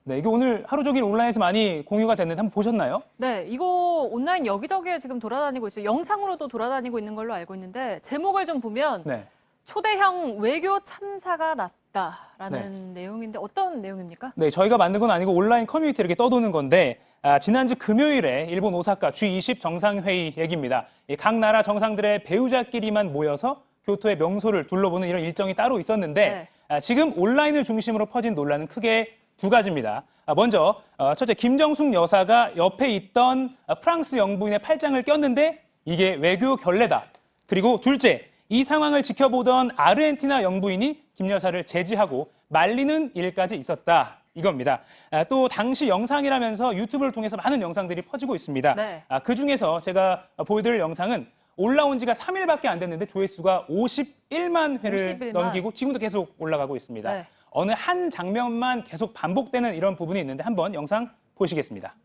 네, 이게 오늘 하루 종일 온라인에서 많이 공유가 됐는데 한번 보셨나요? 네, 이거 온라인 여기저기에 지금 돌아다니고 있어요. 영상으로도 돌아다니고 있는 걸로 알고 있는데 제목을 좀 보면 네. 초대형 외교 참사가 났다라는 내용인데 어떤 내용입니까? 네, 저희가 만든 건 아니고 온라인 커뮤니티에 이렇게 떠도는 건데 지난주 금요일에 일본 오사카 G20 정상회의 얘기입니다. 각 나라 정상들의 배우자끼리만 모여서 교토의 명소를 둘러보는 이런 일정이 따로 있었는데 지금 온라인을 중심으로 퍼진 논란은 크게 두 가지입니다. 먼저 첫째, 김정숙 여사가 옆에 있던 프랑스 영부인의 팔짱을 꼈는데 이게 외교 결례다. 그리고 둘째, 이 상황을 지켜보던 아르헨티나 영부인이 김 여사를 제지하고 말리는 일까지 있었다. 이겁니다. 또 당시 영상이라면서 유튜브를 통해서 많은 영상들이 퍼지고 있습니다. 네. 그중에서 제가 보여드릴 영상은 올라온 지가 3일밖에 안 됐는데 조회수가 51만 회를 51만. 넘기고 지금도 계속 올라가고 있습니다. 네. 어느 한 장면만 계속 반복되는 이런 부분이 있는데 한번 영상 보시겠습니다.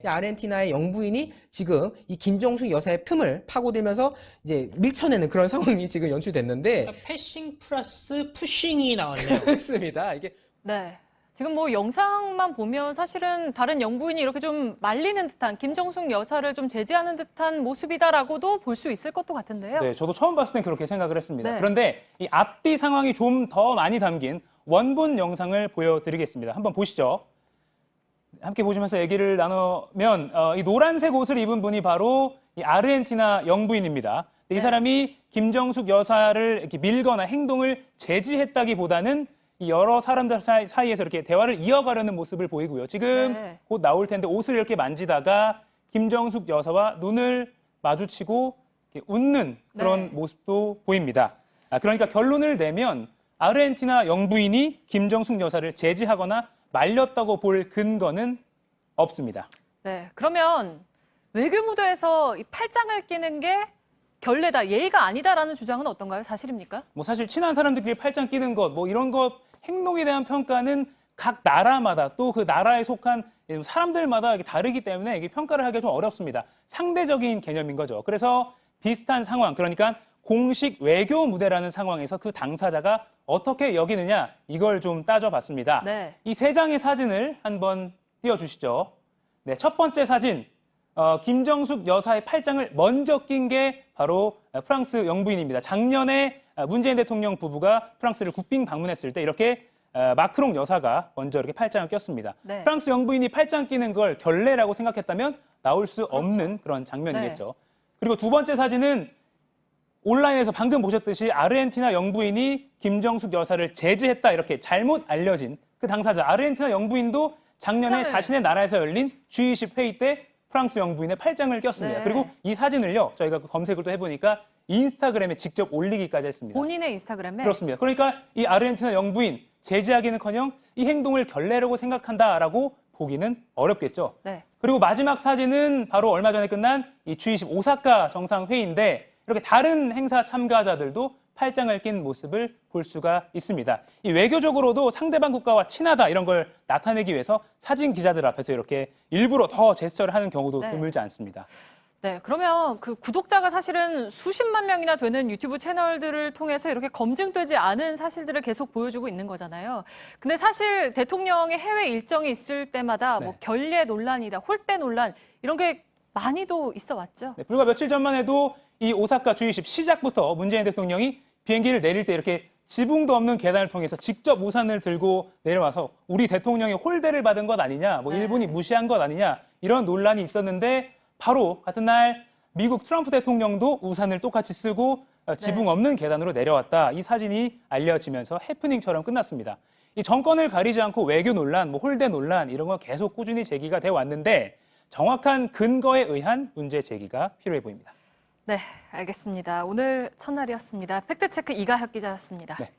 아르헨티나의 영부인이 지금 이 김정숙 여사의 틈을 파고들면서 이제 밀쳐내는 그런 상황이 지금 연출됐는데 패싱 플러스 푸싱이 나왔네요. 그렇습니다. 이게 네. 지금 뭐 영상만 보면 사실은 다른 영부인이 이렇게 좀 말리는 듯한 김정숙 여사를 좀 제지하는 듯한 모습이다라고도 볼 수 있을 것도 같은데요. 네, 저도 처음 봤을 땐 그렇게 생각을 했습니다. 네. 그런데 이 앞뒤 상황이 좀 더 많이 담긴 원본 영상을 보여드리겠습니다. 한번 보시죠. 함께 보시면서 얘기를 나누면 이 노란색 옷을 입은 분이 바로 이 아르헨티나 영부인입니다. 이 사람이 김정숙 여사를 이렇게 밀거나 행동을 제지했다기보다는 이 여러 사람들 사이에서 이렇게 대화를 이어가려는 모습을 보이고요. 지금 곧 나올 텐데 옷을 이렇게 만지다가 김정숙 여사와 눈을 마주치고 이렇게 웃는 그런 모습도 보입니다. 그러니까 결론을 내면 아르헨티나 영부인이 김정숙 여사를 제지하거나 말렸다고 볼 근거는 없습니다. 네, 그러면 외교 무대에서 이 팔짱을 끼는 게 결례다, 예의가 아니다라는 주장은 어떤가요? 사실입니까? 뭐 사실 친한 사람들끼리 팔짱 끼는 것, 뭐 이런 것 행동에 대한 평가는 각 나라마다 또 그 나라에 속한 사람들마다 다르기 때문에 이게 평가를 하기가 좀 어렵습니다. 상대적인 개념인 거죠. 그래서 비슷한 상황, 그러니까 공식 외교 무대라는 상황에서 그 당사자가 어떻게 여기느냐 이걸 좀 따져봤습니다. 네. 이 세 장의 사진을 한번 띄워주시죠. 네, 첫 번째 사진. 김정숙 여사의 팔짱을 먼저 낀 게 바로 프랑스 영부인입니다. 작년에 문재인 대통령 부부가 프랑스를 국빈 방문했을 때 이렇게 마크롱 여사가 먼저 이렇게 팔짱을 꼈습니다. 네. 프랑스 영부인이 팔짱 끼는 걸 결례라고 생각했다면 나올 수 없는 그런 장면이겠죠. 그리고 두 번째 사진은 온라인에서 방금 보셨듯이 아르헨티나 영부인이 김정숙 여사를 제지했다 이렇게 잘못 알려진 그 당사자 아르헨티나 영부인도 작년에 자신의 나라에서 열린 G20 회의 때 프랑스 영부인의 팔짱을 꼈습니다. 네. 그리고 이 사진을요, 저희가 검색을 또 해보니까 인스타그램에 직접 올리기까지 했습니다. 본인의 인스타그램에? 그렇습니다. 그러니까 이 아르헨티나 영부인 제지하기는커녕 이 행동을 결례라고 생각한다라고 보기는 어렵겠죠. 네. 그리고 마지막 사진은 바로 얼마 전에 끝난 이 G20 오사카 정상회의인데 이렇게 다른 행사 참가자들도 팔짱을 낀 모습을 볼 수가 있습니다. 이 외교적으로도 상대방 국가와 친하다 이런 걸 나타내기 위해서 사진 기자들 앞에서 이렇게 일부러 더 제스처를 하는 경우도 드물지 않습니다. 네, 그러면 그 구독자가 사실은 수십만 명이나 되는 유튜브 채널들을 통해서 이렇게 검증되지 않은 사실들을 계속 보여주고 있는 거잖아요. 근데 사실 대통령의 해외 일정이 있을 때마다 뭐 결례 논란이다, 홀대 논란 이런 게 많이도 있어 왔죠. 네, 불과 며칠 전만 해도 이 오사카 G20 시작부터 문재인 대통령이 비행기를 내릴 때 이렇게 지붕도 없는 계단을 통해서 직접 우산을 들고 내려와서 우리 대통령이 홀대를 받은 것 아니냐, 뭐 일본이 무시한 것 아니냐 이런 논란이 있었는데 바로 같은 날 미국 트럼프 대통령도 우산을 똑같이 쓰고 지붕 없는 계단으로 내려왔다. 이 사진이 알려지면서 해프닝처럼 끝났습니다. 이 정권을 가리지 않고 외교 논란, 뭐 홀대 논란 이런 건 계속 꾸준히 제기가 돼 왔는데 정확한 근거에 의한 문제 제기가 필요해 보입니다. 네, 알겠습니다. 오늘 첫날이었습니다. 팩트체크 이가혁 기자였습니다. 네.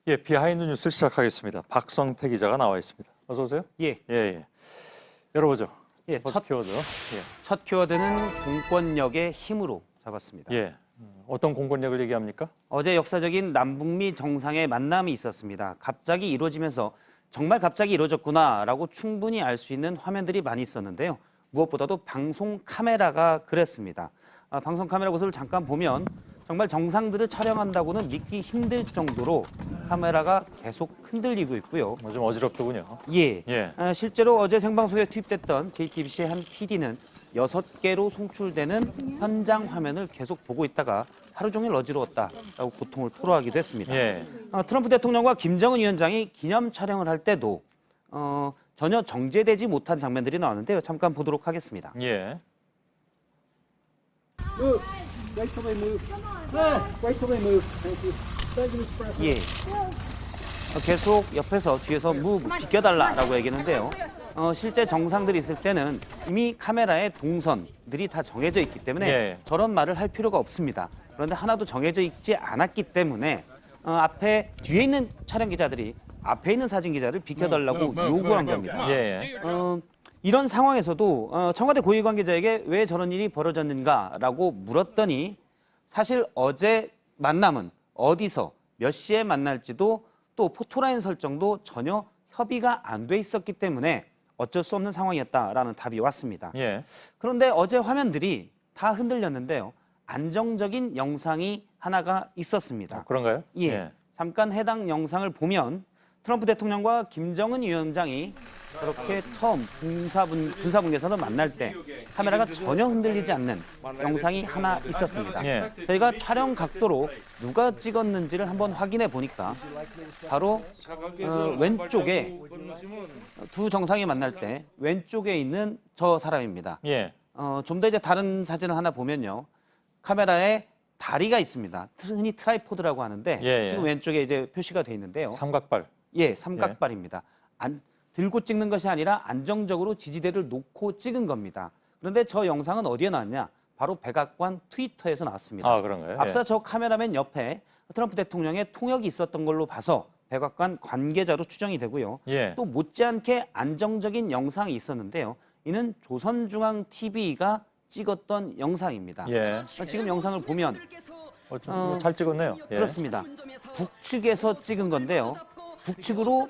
예, 비하인드 뉴스를 시작하겠습니다. 박성태 기자가 나와 있습니다. 어서 오세요. 예. 열어보죠. 예, 첫 키워드. 첫 키워드는 공권력의 힘으로 잡았습니다. 예. 어떤 공권력을 얘기합니까? 어제 역사적인 남북미 정상의 만남이 있었습니다. 갑자기 이루어지면서 정말 갑자기 이루어졌구나라고 충분히 알 수 있는 화면들이 많이 있었는데요. 무엇보다도 방송 카메라가 그랬습니다. 방송 카메라 모습을 잠깐 보면 정말 정상들을 촬영한다고는 믿기 힘들 정도로 카메라가 계속 흔들리고 있고요. 좀 어지럽더군요. 예. 실제로 어제 생방송에 투입됐던 JTBC의 한 PD는 6개로 송출되는 현장 화면을 계속 보고 있다가 하루 종일 어지러웠다라고 고통을 토로하기도 했습니다. 트럼프 대통령과 김정은 위원장이 기념 촬영을 할 때도 전혀 정제되지 못한 장면들이 나왔는데요. 잠깐 보도록 하겠습니다. 예. 예. 계속 옆에서 뒤에서 비켜달라라고 얘기했는데요. 실제 정상들이 있을 때는 이미 카메라의 동선들이 다 정해져 있기 때문에 저런 말을 할 필요가 없습니다. 그런데 하나도 정해져 있지 않았기 때문에 뒤에 있는 촬영 기자들이 앞에 있는 사진 기자를 비켜달라고 요구한 겁니다. 이런 상황에서도 청와대 고위 관계자에게 왜 저런 일이 벌어졌는가라고 물었더니 사실 어제 만남은 어디서 몇 시에 만날지도 또 포토라인 설정도 전혀 협의가 안 돼 있었기 때문에 어쩔 수 없는 상황이었다라는 답이 왔습니다. 그런데 어제 화면들이 다 흔들렸는데요. 안정적인 영상이 하나가 있었습니다. 그런가요? 잠깐 해당 영상을 보면 트럼프 대통령과 김정은 위원장이 그렇게 처음 군사분계선을 만날 때 카메라가 전혀 흔들리지 않는 영상이 하나 있었습니다. 저희가 촬영 각도로 누가 찍었는지를 한번 확인해 보니까 바로 왼쪽에 두 정상이 만날 때 왼쪽에 있는 저 사람입니다. 좀 더 이제 다른 사진을 하나 보면요. 카메라에 다리가 있습니다. 흔히 트라이포드라고 하는데 지금 왼쪽에 이제 표시가 돼 있는데요. 삼각발. 삼각발입니다. 들고 찍는 것이 아니라 안정적으로 지지대를 놓고 찍은 겁니다. 그런데 저 영상은 어디에 나왔냐? 바로 백악관 트위터에서 나왔습니다. 그런가요? 앞서 저 카메라맨 옆에 트럼프 대통령의 통역이 있었던 걸로 봐서 백악관 관계자로 추정이 되고요. 또 못지않게 안정적인 영상이 있었는데요. 이는 조선중앙TV가 찍었던 영상입니다. 지금 영상을 보면 잘 찍었네요. 그렇습니다. 북측에서 찍은 건데요. 북측으로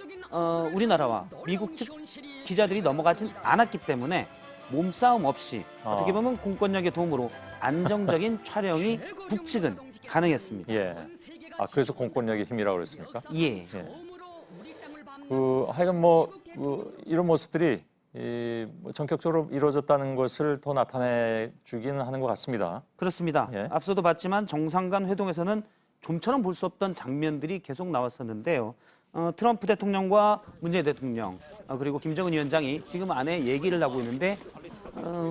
우리나라와 미국 측 기자들이 넘어가진 않았기 때문에 몸싸움 없이 어떻게 보면 공권력의 도움으로 안정적인 촬영이 북측은 가능했습니다. 그래서 공권력의 힘이라고 그랬습니까? 하여간 이런 모습들이 전격적으로 이루어졌다는 것을 더 나타내주기는 하는 것 같습니다. 그렇습니다. 앞서도 봤지만 정상 간 회동에서는 좀처럼 볼 수 없던 장면들이 계속 나왔었는데요. 트럼프 대통령과 문재인 대통령 그리고 김정은 위원장이 지금 안에 얘기를 하고 있는데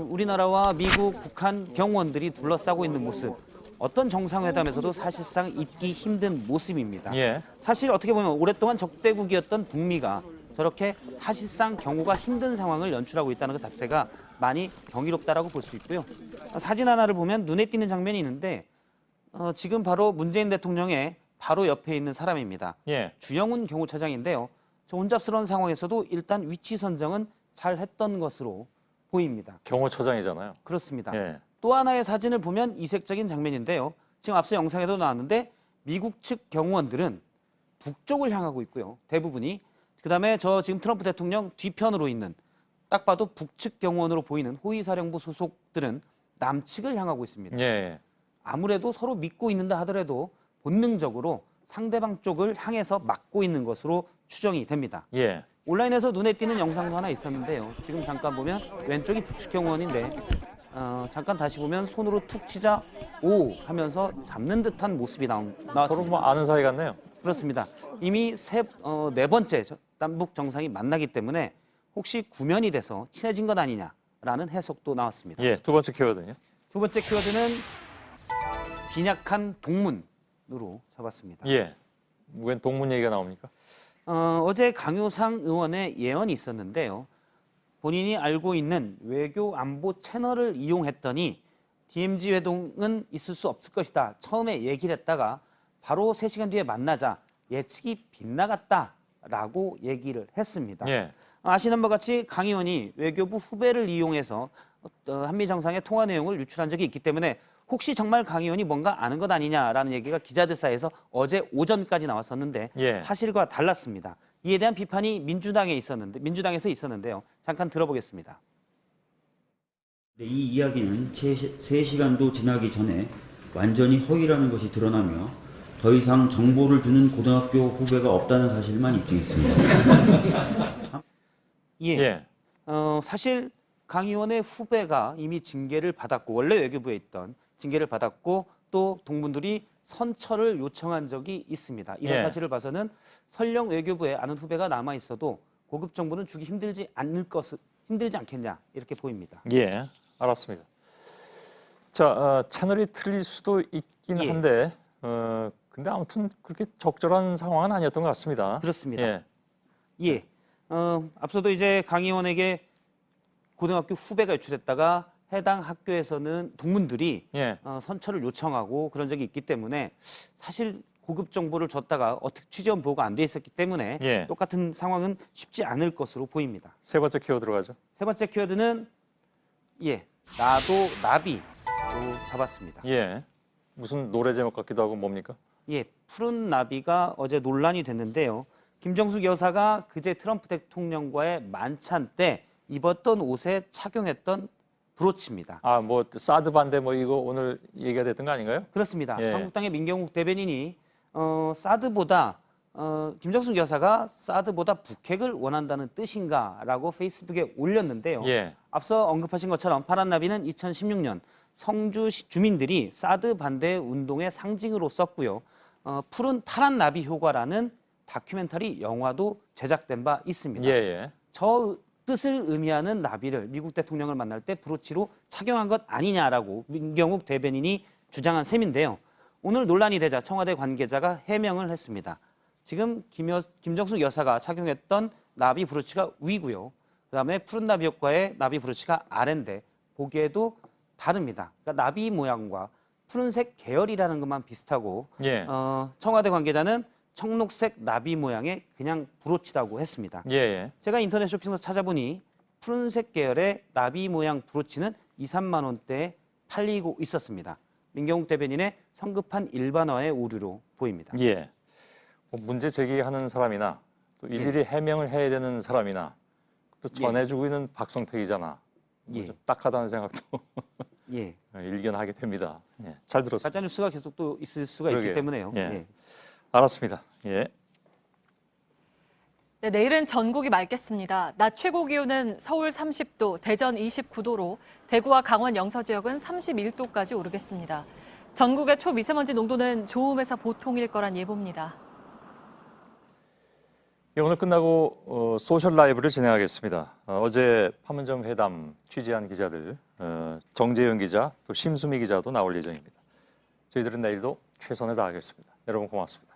우리나라와 미국, 북한 경호원들이 둘러싸고 있는 모습 어떤 정상회담에서도 사실상 잊기 힘든 모습입니다. 사실 어떻게 보면 오랫동안 적대국이었던 북미가 저렇게 사실상 경호가 힘든 상황을 연출하고 있다는 것 자체가 많이 경이롭다라고 볼 수 있고요. 사진 하나를 보면 눈에 띄는 장면이 있는데 지금 바로 문재인 대통령의 바로 옆에 있는 사람입니다. 주영훈 경호처장인데요. 저 혼잡스러운 상황에서도 일단 위치 선정은 잘 했던 것으로 보입니다. 경호처장이잖아요. 그렇습니다. 또 하나의 사진을 보면 이색적인 장면인데요. 지금 앞서 영상에도 나왔는데 미국 측 경호원들은 북쪽을 향하고 있고요. 대부분이. 그다음에 저 지금 트럼프 대통령 뒤편으로 있는 딱 봐도 북측 경호원으로 보이는 호위사령부 소속들은 남측을 향하고 있습니다. 아무래도 서로 믿고 있는다 하더라도 본능적으로 상대방 쪽을 향해서 막고 있는 것으로 추정이 됩니다. 온라인에서 눈에 띄는 영상도 하나 있었는데요. 지금 잠깐 보면 왼쪽이 북측 경호원인데 잠깐 다시 보면 손으로 툭 치자 오 하면서 잡는 듯한 모습이 나왔습니다. 서로 아는 사이 같네요. 그렇습니다. 이미 네 번째 남북 정상이 만나기 때문에 혹시 구면이 돼서 친해진 것 아니냐라는 해석도 나왔습니다. 두 번째 키워드는요? 두 번째 키워드는 빈약한 동문으로 잡았습니다. 웬 동문 얘기가 나옵니까? 어제 강효상 의원의 예언이 있었는데요. 본인이 알고 있는 외교 안보 채널을 이용했더니 DMZ 회동은 있을 수 없을 것이다. 처음에 얘기를 했다가 바로 3시간 뒤에 만나자 예측이 빗나갔다라고 얘기를 했습니다. 예. 아시는 바와 같이 강 의원이 외교부 후배를 이용해서 한미 정상의 통화 내용을 유출한 적이 있기 때문에 혹시 정말 강 의원이 뭔가 아는 것 아니냐라는 얘기가 기자들 사이에서 어제 오전까지 나왔었는데 예. 사실과 달랐습니다. 이에 대한 비판이 민주당에서 있었는데요. 잠깐 들어보겠습니다. 이 이야기는 채 3시간도 지나기 전에 완전히 허위라는 것이 드러나며 더 이상 정보를 주는 고등학교 후배가 없다는 사실만 입증했습니다. 예. 사실 강 의원의 후배가 이미 징계를 받았고 원래 외교부에 있던 징계를 받았고 또 동문들이 선처를 요청한 적이 있습니다. 이런 예. 사실을 봐서는 설령 외교부에 아는 후배가 남아 있어도 고급 정보는 주기 힘들지 않겠냐 이렇게 보입니다. 예, 알았습니다. 자, 채널이 틀릴 수도 있긴 한데, 근데 아무튼 그렇게 적절한 상황은 아니었던 것 같습니다. 그렇습니다. 예. 앞서도 이제 강 의원에게 고등학교 후배가 유출했다가 해당 학교에서는 동문들이 선처를 요청하고 그런 적이 있기 때문에 사실 고급 정보를 줬다가 어떻게 취재원 보고가 안 돼 있었기 때문에 똑같은 상황은 쉽지 않을 것으로 보입니다. 세 번째 키워드 들어가죠. 세 번째 키워드는 나도 나비로 잡았습니다. 예. 무슨 노래 제목 같기도 하고 뭡니까? 예, 푸른 나비가 어제 논란이 됐는데요. 김정숙 여사가 그제 트럼프 대통령과의 만찬 때 입었던 옷에 착용했던 브로치입니다. 아, 뭐 사드 반대 뭐 이거 오늘 얘기가 됐던 거 아닌가요? 그렇습니다. 예. 한국당의 민경욱 대변인이 사드보다 김정숙 여사가 사드보다 북핵을 원한다는 뜻인가라고 페이스북에 올렸는데요. 예. 앞서 언급하신 것처럼 파란 나비는 2016년 성주 주민들이 사드 반대 운동의 상징으로 썼고요. 파란 나비 효과라는 다큐멘터리 영화도 제작된 바 있습니다. 저 뜻을 의미하는 나비를 미국 대통령을 만날 때 브로치로 착용한 것 아니냐라고 민경욱 대변인이 주장한 셈인데요. 오늘 논란이 되자 청와대 관계자가 해명을 했습니다. 지금 김정숙 여사가 착용했던 나비 브로치가 위고요. 그다음에 푸른 나비 효과의 나비 브로치가 아래인데 보기에도 다릅니다. 그러니까 나비 모양과 푸른색 계열이라는 것만 비슷하고 청와대 관계자는 청록색 나비 모양의 그냥 브로치라고 했습니다. 제가 인터넷 쇼핑에서 찾아보니 푸른색 계열의 나비 모양 브로치는 2, 3만 원대에 팔리고 있었습니다. 민경욱 대변인의 성급한 일반화의 오류로 보입니다. 뭐 문제 제기하는 사람이나 또 일일이 해명을 해야 되는 사람이나 또 전해주고 있는 박성택이잖아. 뭐 좀 딱하다는 생각도 일견하게 됩니다. 잘 들었습니다. 가짜 뉴스가 계속 또 있을 수가 있기 때문에요. 알았습니다. 네, 내일은 전국이 맑겠습니다. 낮 최고 기온은 서울 30도, 대전 29도로 대구와 강원 영서 지역은 31도까지 오르겠습니다. 전국의 초미세먼지 농도는 좋음에서 보통일 거란 예보입니다. 오늘 끝나고 소셜 라이브를 진행하겠습니다. 어제 판문점 회담 취재한 기자들, 정재현 기자, 또 심수미 기자도 나올 예정입니다. 저희들은 내일도 최선을 다하겠습니다. 여러분 고맙습니다.